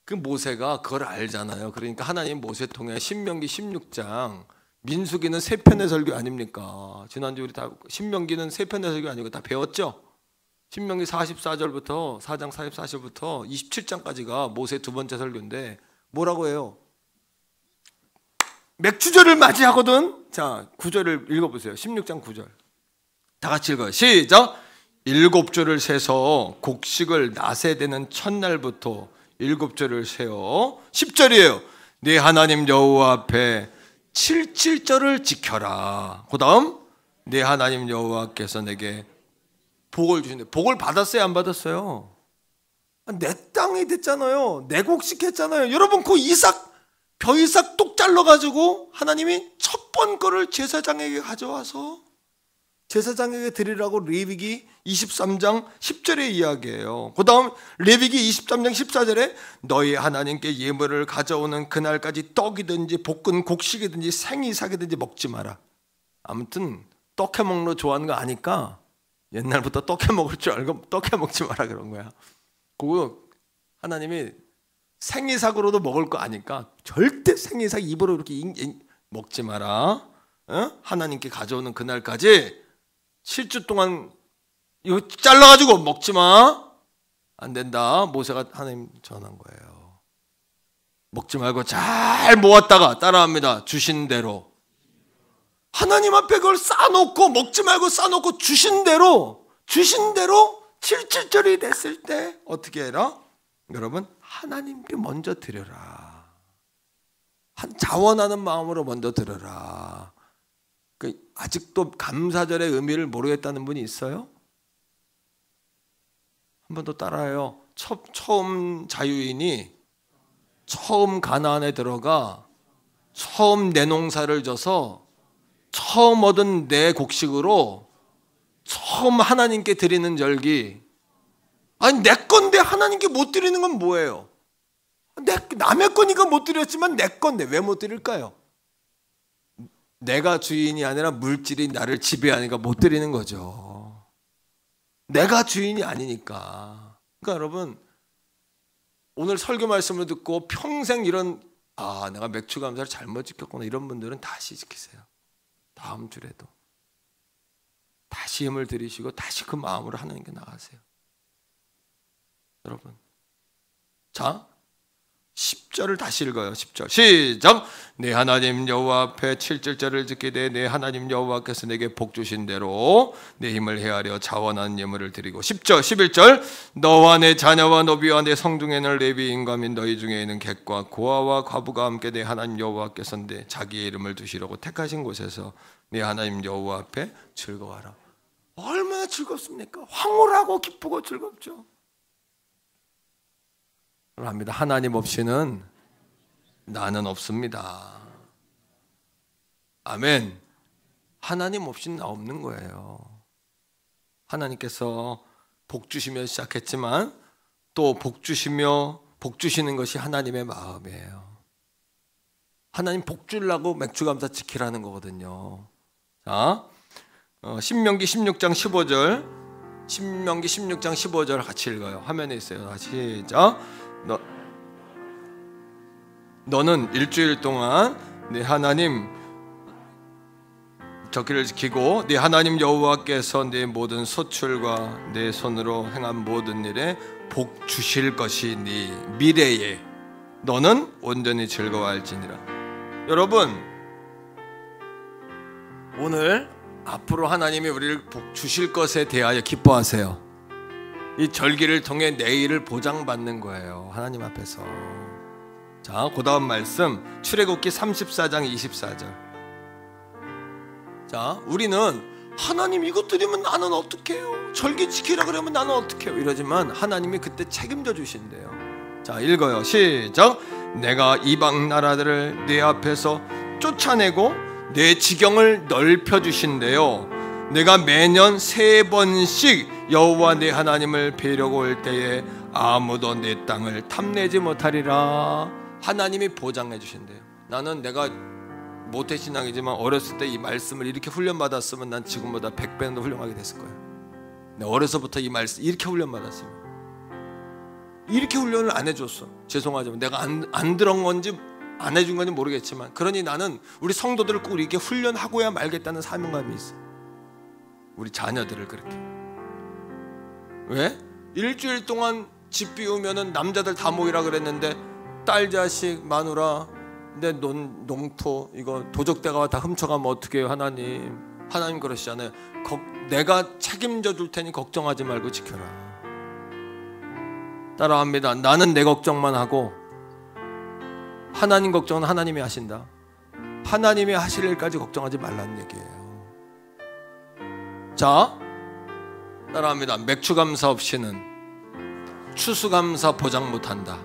그 모세가 그걸 알잖아요. 그러니까 하나님 모세 통해 신명기 16장 민수기는 3편의 설교 아닙니까? 지난주 우리 다 신명기는 3편의 설교 아니고 다 배웠죠? 신명기 44절부터 4장 44절부터 27장까지가 모세 두 번째 설교인데 뭐라고 해요? 맥주절을 맞이하거든. 자 9절을 읽어보세요. 16장 9절 다 같이 읽어요. 시작. 7조를 세서 곡식을 낫에 되는 첫날부터 7조를 세어 10절이에요. 네 하나님 여호와 앞에 77절을 지켜라. 그 다음 네 하나님 여호와께서 내게 복을 주신대. 복을 받았어요? 안 받았어요? 내 땅이 됐잖아요. 내 곡식 했잖아요. 여러분 그 벼이삭 똑 잘라가지고 하나님이 첫 번 거를 제사장에게 가져와서 제사장에게 드리라고 레위기 23장 10절의 이야기예요. 그 다음 레위기 23장 14절에 너희 하나님께 예물을 가져오는 그날까지 떡이든지 볶은 곡식이든지 생이삭이든지 먹지 마라. 아무튼 떡해 먹는 거 좋아하는 거 아니까 옛날부터 떡해 먹을 줄 알고 떡해 먹지 마라 그런 거야. 그거 하나님이 생이삭으로도 먹을 거 아니까 절대 생이삭 입으로 이렇게 먹지 마라. 하나님께 가져오는 그날까지 7주 동안 이거 잘라가지고 먹지 마. 안 된다. 모세가 하나님 전한 거예요. 먹지 말고 잘 모았다가 따라합니다. 주신 대로. 하나님 앞에 그걸 쌓아놓고 먹지 말고 쌓아놓고 주신 대로 77절이 됐을 때 어떻게 해라? 여러분 하나님께 먼저 드려라. 자원하는 마음으로 먼저 드려라. 아직도 감사절의 의미를 모르겠다는 분이 있어요? 한 번 더 따라해요. 처음 자유인이 처음 가나안에 들어가 처음 내 농사를 져서 처음 얻은 내 곡식으로 처음 하나님께 드리는 절기. 아니 내 건데 하나님께 못 드리는 건 뭐예요? 남의 거니까 못 드렸지만 내 건데 왜 못 드릴까요? 내가 주인이 아니라 물질이 나를 지배하니까 못 드리는 거죠. 내가 주인이 아니니까. 그러니까 여러분 오늘 설교 말씀을 듣고 평생 이런 내가 맥주 감사를 잘못 지켰구나 이런 분들은 다시 지키세요. 다음 주에도 다시 힘을 들이시고 다시 그 마음으로 하나님께 나가세요. 여러분 자 10절을 다시 읽어요. 10절 시작. 내 하나님 여호와 앞에 7절을 지키되 내 하나님 여호와께서 내게 복 주신 대로 내 힘을 헤아려 자원한 예물을 드리고 10절 11절 너와 내 자녀와 노비와 내 성중에는 레위인과 및 너희 중에 있는 객과 고아와 과부가 함께 내 하나님 여호와께서 내 자기의 이름을 두시려고 택하신 곳에서 내 하나님 여호와 앞에 즐거워하라. 얼마나 즐겁습니까? 황홀하고 기쁘고 즐겁죠. 합니다. 하나님 없이는 나는 없습니다. 아멘. 하나님 없이는 나 없는 거예요. 하나님께서 복 주시며 시작했지만 또 복 주시며 복 주시는 것이 하나님의 마음이에요. 하나님 복 주려고 맥주감사 지키라는 거거든요. 자, 신명기 16장 15절 신명기 16장 15절 같이 읽어요. 화면에 있어요. 시작. 너는 일주일 동안 네 하나님 저기를 지키고 네 하나님 여호와께서 네 모든 소출과 네 손으로 행한 모든 일에 복 주실 것이니 미래에 너는 온전히 즐거워할지니라. 여러분 오늘 앞으로 하나님이 우리를 복 주실 것에 대하여 기뻐하세요. 이 절기를 통해 내일을 보장받는 거예요, 하나님 앞에서. 자, 그 다음 말씀 출애굽기 34장 24절. 자, 우리는 하나님 이것 드리면 나는 어떡해요, 절기 지키라 그러면 나는 어떡해요 이러지만 하나님이 그때 책임져 주신대요. 자, 읽어요. 시작. 내가 이방 나라들을 내 앞에서 쫓아내고 내 지경을 넓혀 주신대요. 내가 매년 3번씩 여호와 내 하나님을 뵈려고 올 때에 아무도 내 땅을 탐내지 못하리라. 하나님이 보장해 주신대요. 나는 내가 모태신앙이지만 어렸을 때 이 말씀을 이렇게 훈련받았으면 난 지금보다 100배는 더 훌륭하게 됐을 거예요. 내가 어려서부터 이 말씀 이렇게 훈련받았으면. 이렇게 훈련을 안 해줬어. 죄송하지만 내가 안 들은 건지 안 해준 건지 모르겠지만, 그러니 나는 우리 성도들을 꼭 이렇게 훈련하고야 말겠다는 사명감이 있어. 우리 자녀들을 그렇게. 왜? 일주일 동안 집 비우면은 남자들 다 모이라 그랬는데 딸 자식 마누라 내 농토 이거 도적대가 다 훔쳐가면 어떻게 해요? 하나님 그러시잖아요. 내가 책임져 줄 테니 걱정하지 말고 지켜라. 따라합니다. 나는 내 걱정만 하고 하나님 걱정은 하나님이 하신다. 하나님이 하실 일까지 걱정하지 말라는 얘기예요. 자, 따라합니다. 맥주감사 없이는 추수감사 보장 못한다.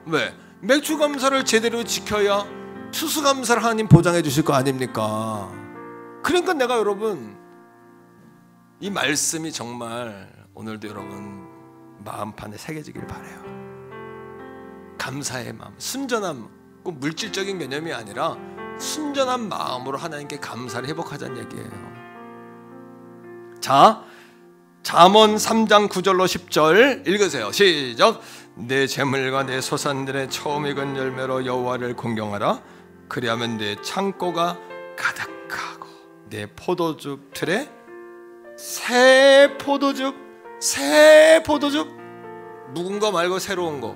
왜? 맥주감사를 제대로 지켜야 추수감사를 하나님 보장해 주실 거 아닙니까? 그러니까 내가 여러분 이 말씀이 정말 오늘도 여러분 마음판에 새겨지길 바라요. 감사의 마음, 순전한, 꼭 물질적인 개념이 아니라 순전한 마음으로 하나님께 감사를 회복하자는 얘기예요. 자, 잠언 3장 9절로 10절 읽으세요. 시작. 내 재물과 내 소산들의 처음 익은 열매로 여호와를 공경하라. 그리하면 내 창고가 가득하고 내 포도즙 틀에 새 포도즙 묵은 거 말고 새로운 거,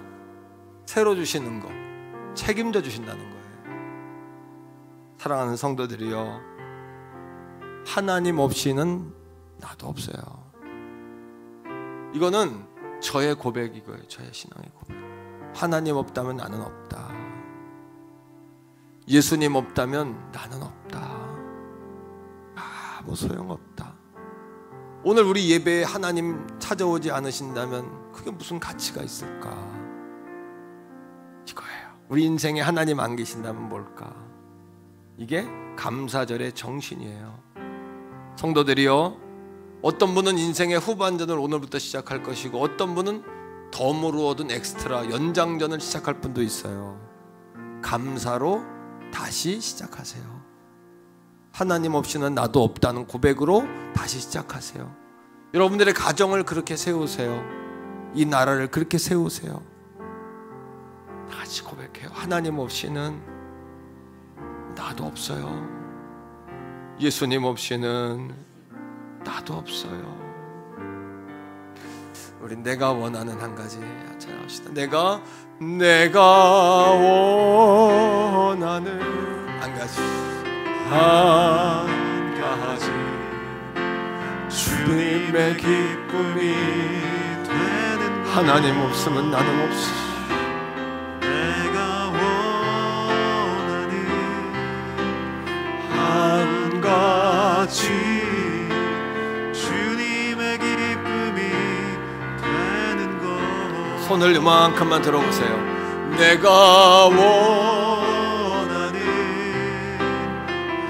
새로 주시는 거 책임져 주신다는 거예요. 사랑하는 성도들이여, 하나님 없이는 나도 없어요. 이거는 저의 고백이고요. 저의 신앙의 고백. 하나님 없다면 나는 없다. 예수님 없다면 나는 없다. 아무 소용없다. 오늘 우리 예배에 하나님 찾아오지 않으신다면 그게 무슨 가치가 있을까? 이거예요. 우리 인생에 하나님 안 계신다면 뭘까? 이게 감사절의 정신이에요. 성도들이요, 어떤 분은 인생의 후반전을 오늘부터 시작할 것이고 어떤 분은 덤으로 얻은 엑스트라 연장전을 시작할 분도 있어요. 감사로 다시 시작하세요. 하나님 없이는 나도 없다는 고백으로 다시 시작하세요. 여러분들의 가정을 그렇게 세우세요. 이 나라를 그렇게 세우세요. 다시 고백해요. 하나님 없이는 나도 없어요. 예수님 없이는 나도 없어요. 우리 내가 원하는 한 가지 찬양합시다. 내가 원하는 한 가지 주님의 기쁨이 되는 하나님 없으면 나는 없어. 내가 원하는 한 가지 주님의 기쁨이 되는 것. 손을 이만큼만 들어보세요. 내가 원하는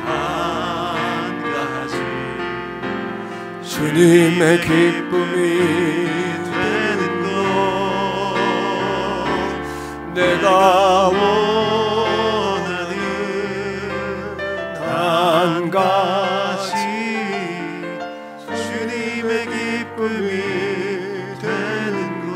한 가지 주님의 기쁨이 되는 것. 내가 원하는 한 가지 주님의 기쁨이 되는 것.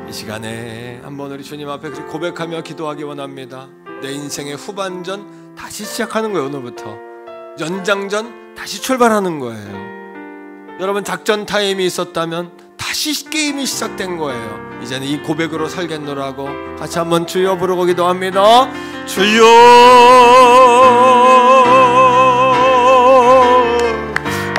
이 시간에 한번 우리 주님 앞에 고백하며 기도하기 원합니다. 내 인생의 후반전 다시 시작하는 거예요. 오늘부터 연장전 다시 출발하는 거예요. 여러분 작전 타임이 있었다면 다시 게임이 시작된 거예요. 이제는 이 고백으로 살겠노라고 같이 한번 주여 부르고 기도합니다. 주여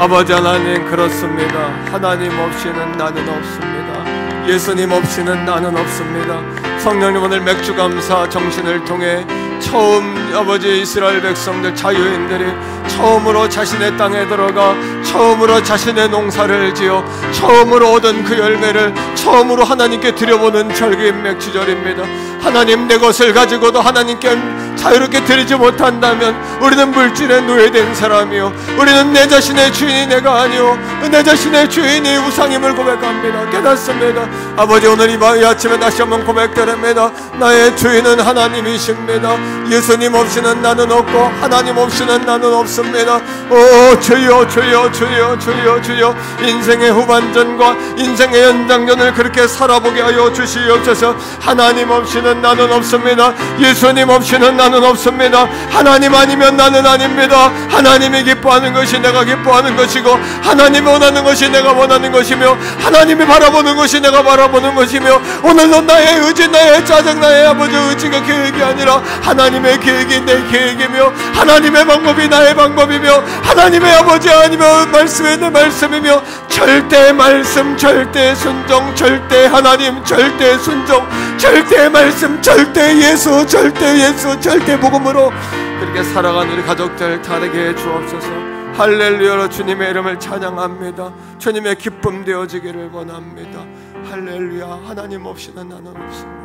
아버지 하나님, 그렇습니다. 하나님 없이는 나는 없습니다. 예수님 없이는 나는 없습니다. 성령님, 오늘 맥주감사 정신을 통해 처음 아버지 이스라엘 백성들, 자유인들이 처음으로 자신의 땅에 들어가 처음으로 자신의 농사를 지어 처음으로 얻은 그 열매를 처음으로 하나님께 드려보는 절기인 맥주절입니다. 하나님, 내 것을 가지고도 하나님께 자유롭게 드리지 못한다면 우리는 물질에 노예된 사람이요, 우리는 내 자신의 주인이 내가 아니요 내 자신의 주인이 우상임을 고백합니다. 깨닫습니다. 아버지, 오늘 이 아침에 다시 한번 고백드립니다. 나의 주인은 하나님이십니다. 예수님 없이는 나는 없고 하나님 없이는 나는 없습니다. 오 주여 주여 주여 주여 주여, 인생의 후반전과 인생의 연장전을 그렇게 살아보게 하여 주시옵소서. 하나님 없이는 나는 없습니다. 예수님 없이는 나는 없습니다. 하나님 아니면 나는 아닙니다. 하나님이 기뻐하는 것이 내가 기뻐하는 것이고, 하나님이 원하는 것이 내가 원하는 것이며, 하나님이 바라보는 것이 내가 바라보는 것이며, 오늘도 나의 의지, 나의 짜증, 나의 아버지 의지가 계획이 아니라 하나님의 계획이 내 계획이며, 하나님의 방법이 나의 방법이며, 하나님의 아버지 아니면 말씀이 내 말씀이며, 절대 말씀, 절대 순종, 절대 하나님, 절대 순종, 절대 말씀, 절대 예수, 절대 예수, 절대 복음으로 그렇게 살아가는 우리 가족들 다르게 해 주옵소서. 할렐루야로 주님의 이름을 찬양합니다. 주님의 기쁨 되어지기를 원합니다. 할렐루야. 하나님 없이는 나는 없습니다.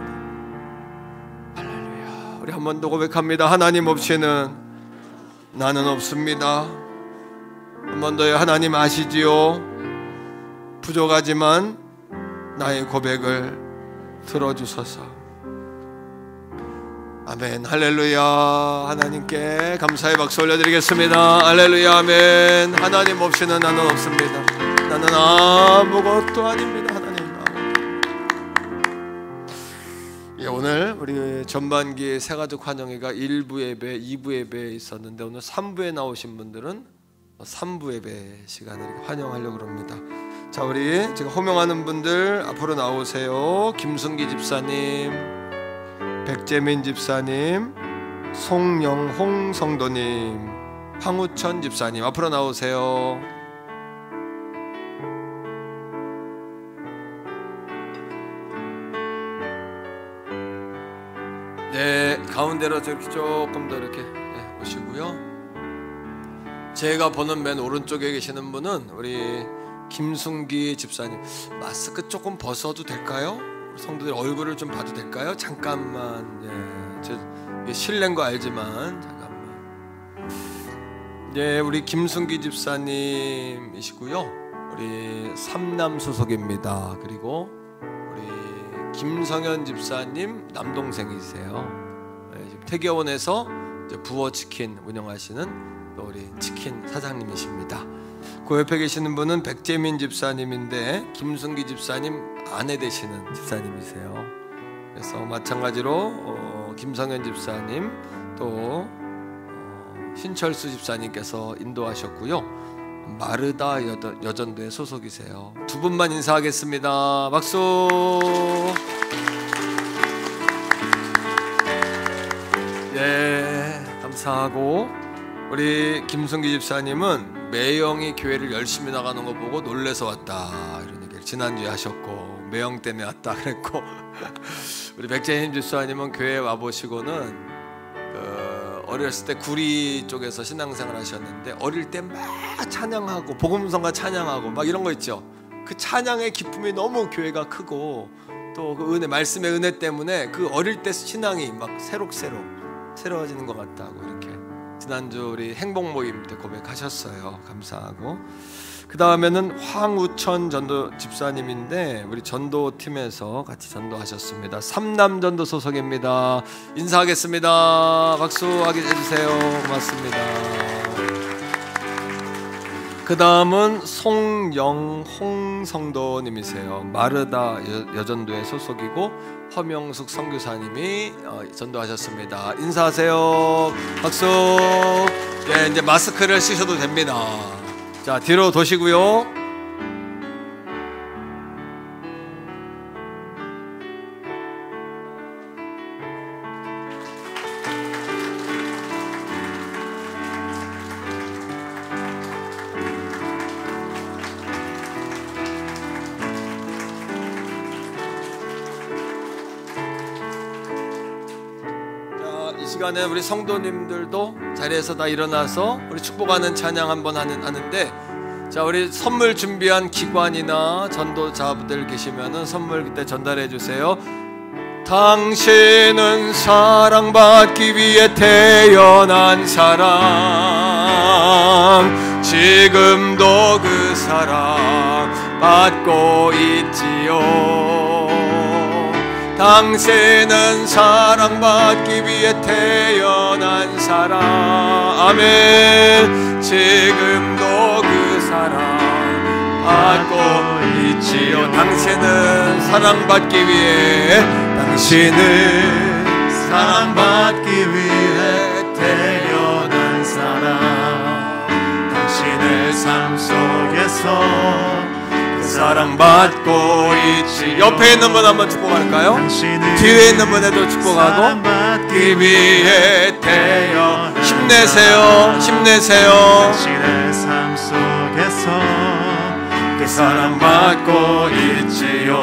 할렐루야. 우리 한 번 더 고백합니다. 하나님 없이는 나는 없습니다. 한 번 더요. 하나님 아시지요? 부족하지만 나의 고백을 들어주소서. 아멘. 할렐루야. 하나님께 감사의 박수 올려드리겠습니다. 할렐루야. 아멘. 하나님 없이는 나는 없습니다. 나는 아무것도 아닙니다. 하나님. 예, 오늘 우리 전반기 새가족 환영회가 1부 예배, 2부 예배에 있었는데 오늘 3부에 나오신 분들은 3부 예배 시간을 환영하려고 합니다. 자, 우리 지금 호명하는 분들 앞으로 나오세요. 김순기 집사님, 백재민 집사님, 송영홍 성도님, 황우천 집사님 앞으로 나오세요. 네, 가운데로 이렇게 조금 더 이렇게 오시고요. 제가 보는 맨 오른쪽에 계시는 분은 우리 김순기 집사님. 마스크 조금 벗어도 될까요? 성도들 얼굴을 좀 봐도 될까요? 잠깐만. 제 실례인 거 알지만 잠깐만. 예, 우리 김순기 집사님이시고요. 우리 삼남 소속입니다. 그리고 우리 김성현 집사님 남동생이세요. 예, 지금 태교원에서 부어치킨 운영하시는 또 우리 치킨 사장님이십니다. 그 옆에 계시는 분은 백재민 집사님인데 김순기 집사님 아내 되시는 집사님이세요. 그래서 마찬가지로 김성현 집사님 또 신철수 집사님께서 인도하셨고요. 마르다 여전도의 소속이세요. 두 분만 인사하겠습니다. 박수. 예, 감사하고 우리 김순기 집사님은 매형이 교회를 열심히 나가는 거 보고 놀래서 왔다 이런 얘기를 지난주에 하셨고, 매형 때문에 왔다 그랬고 우리 백재인 집사님은 교회에 와보시고는 어렸을 때 구리 쪽에서 신앙생활 하셨는데 어릴 때 막 찬양하고 복음성가 찬양하고 막 이런 거 있죠. 그 찬양의 기쁨이 너무 교회가 크고 또 그 은혜, 말씀의 은혜 때문에 그 어릴 때 신앙이 막 새로워지는 것 같다고 이렇게 지난주 우리 행복 모임 때 고백하셨어요. 감사하고. 그 다음에는 황우천 전도 집사님인데 우리 전도팀에서 같이 전도하셨습니다. 삼남 전도 소속입니다. 인사하겠습니다. 박수 해주세요. 고맙습니다. 그 다음은 송영홍 성도님이세요. 마르다 여전도의 소속이고 허명숙 선교사님이 전도하셨습니다. 인사하세요. 박수. 네, 이제 마스크를 쓰셔도 됩니다. 자, 뒤로 도시고요. 시간에 우리 성도님들도 자리에서 다 일어나서 우리 축복하는 찬양 한번 하는데, 자, 우리 선물 준비한 기관이나 전도자분들 계시면은 선물 그때 전달해 주세요. 당신은 사랑받기 위해 태어난 사람, 지금도 그 사랑 받고 있지요. 당신은 사랑받기 위해 태어난 사람, 아멘. 지금도 그 사랑 받고 있지요. 당신은 사랑받기 위해, 당신은 사랑받기 위해 태어난 사람, 당신의 삶 속에서 그 사랑받고 있지. 옆에 있는 분 한번 축복할까요? 뒤에 있는 분에도 축복하고, 사랑받기 위해 태어. 힘내세요, 힘내세요. 당신의 삶 속에서 그 사랑받고 있지요.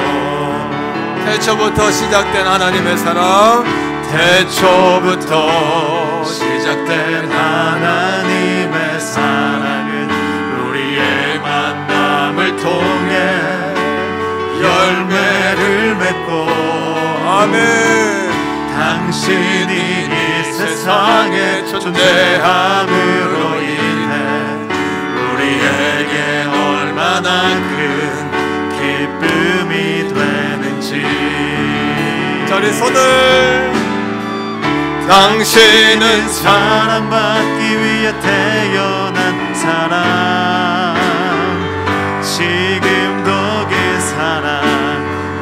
태초부터 시작된 하나님의 사랑, 태초부터 시작된 하나님의 사랑은 우리의 만남을 통해 열매를 맺고, 아멘. 당신이 이 세상에 존재함으로 인해 우리에게 얼마나 큰 기쁨이 되는지. 자, 우리 손을. 당신은 사랑받기 위해 태어난 사람, 지금도 그 사랑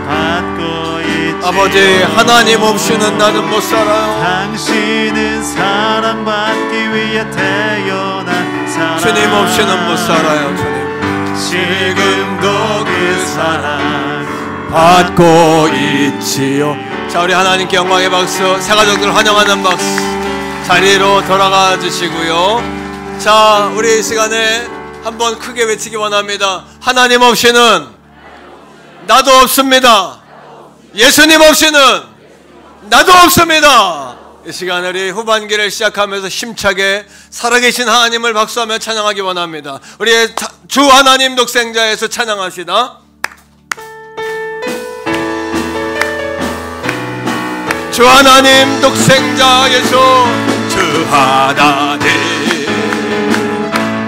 받고 있지. 아버지, 하나님 없이는 나는 못 살아요. 당신은 사랑받기 위해 태어난 사람, 주님 없이는 못 살아요. 주님, 지금도 그 사랑 받고 있지요. 자, 우리 하나님께 영광의 박수, 새 가족들 환영하는 박수. 자리로 돌아가 주시고요. 자, 우리 이 시간에 한번 크게 외치기 원합니다. 하나님 없이는 나도 없습니다. 예수님 없이는 나도 없습니다. 이 시간 우리 후반기를 시작하면서 힘차게 살아계신 하나님을 박수하며 찬양하기 원합니다. 우리의 주 하나님 독생자에서 찬양합시다. 주 하나님 독생자 예수, 주 하나님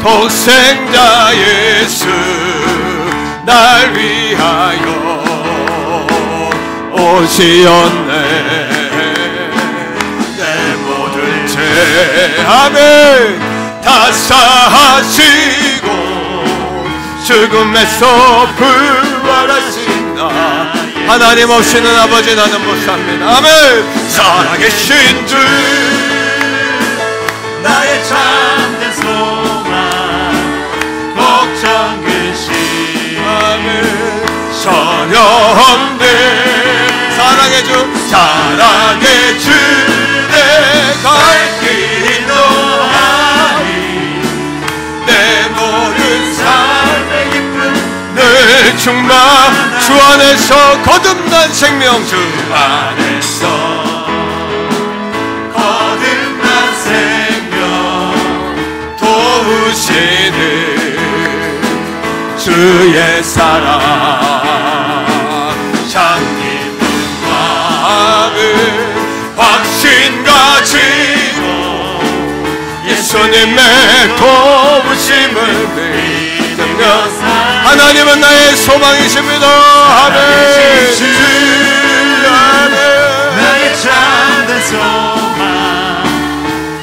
독생자 예수, 날 위하여 오시었네. 내 모든 죄, 아멘, 다 사하시고 죽음에서 부활하신다. 하나님 없이는 아버지 나는 못 삽니다. 아멘. 살아계신 주, 나의 참된 소망, 걱정 근심, 아멘. 전염된 사랑의 주, 사랑의 주, 내 갈 길 인도하니 내 모든 삶의 기쁨 늘 충만. 주 안에서 거듭난 생명, 주 안에서 거듭난 생명, 도우시는 주의 사랑, 장기는 마음을 확신 가지고 예수님의 도우심을 믿으며 하나님은 나의 소망이십니다. 아멘. 나의 참된 소망,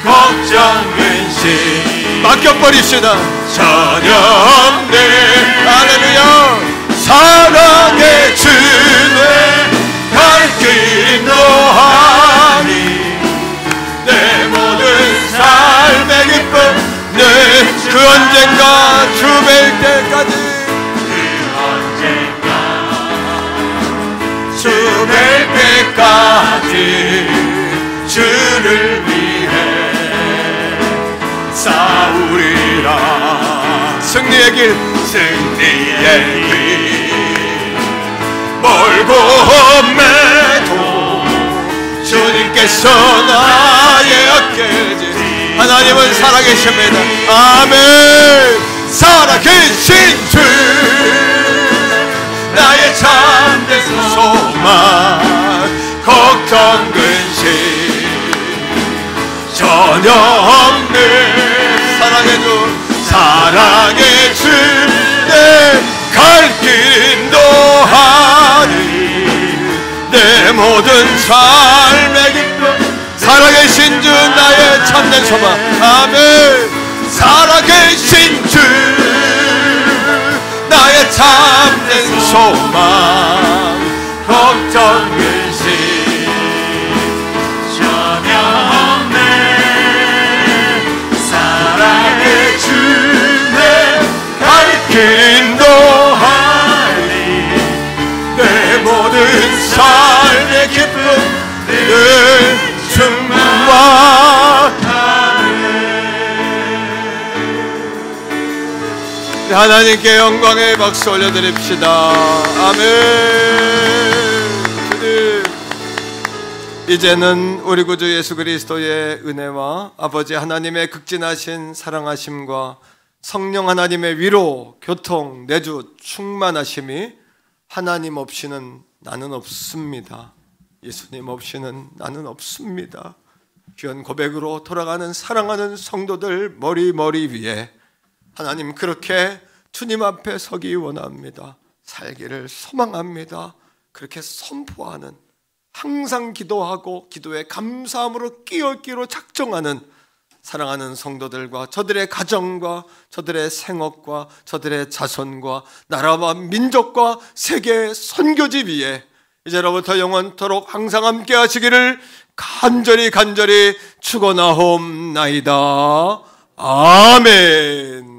걱정 근심 맡겨버립시다. 전염된 할렐루야. 사랑의 주내 갈 길 인도하니 내 모든 삶의 기쁨 늘 그 언젠가 주 뵐 때까지, 주 뵐 때까지 주를 위해 싸우리라. 승리의 길, 승리의 길, 멀고 험해도 주님께서 나의 깨지. 하나님은 살아계십니다. 아멘. 살아계신 주 나의 참된 소망 걱정 근심 전혀 없는 사랑의 주 사랑의 주 내 갈 길 인도하니 내 모든 삶의 기쁨 살아계신 주 나의 참된 소망 아멘 살아계신 주 나의 참된 소망 걱정 근심 전혀 없네 사랑의 주내 갈 길 인도하니 내 모든 삶의 기쁨 늘 충만하네. 하나님께 영광의 박수 올려드립시다. 아멘. 주님, 이제는 우리 구주 예수 그리스도의 은혜와 아버지 하나님의 극진하신 사랑하심과 성령 하나님의 위로, 교통, 내주, 충만하심이 하나님 없이는 나는 없습니다. 예수님 없이는 나는 없습니다. 귀한 고백으로 돌아가는 사랑하는 성도들 머리 위에 하나님 그렇게 주님 앞에 서기 원합니다. 살기를 소망합니다. 그렇게 선포하는 항상 기도하고 기도에 감사함으로 끼어끼로 작정하는 사랑하는 성도들과 저들의 가정과 저들의 생업과 저들의 자손과 나라와 민족과 세계 선교지 위에 이제로부터 영원토록 항상 함께 하시기를 간절히 축원하옵나이다. 아멘.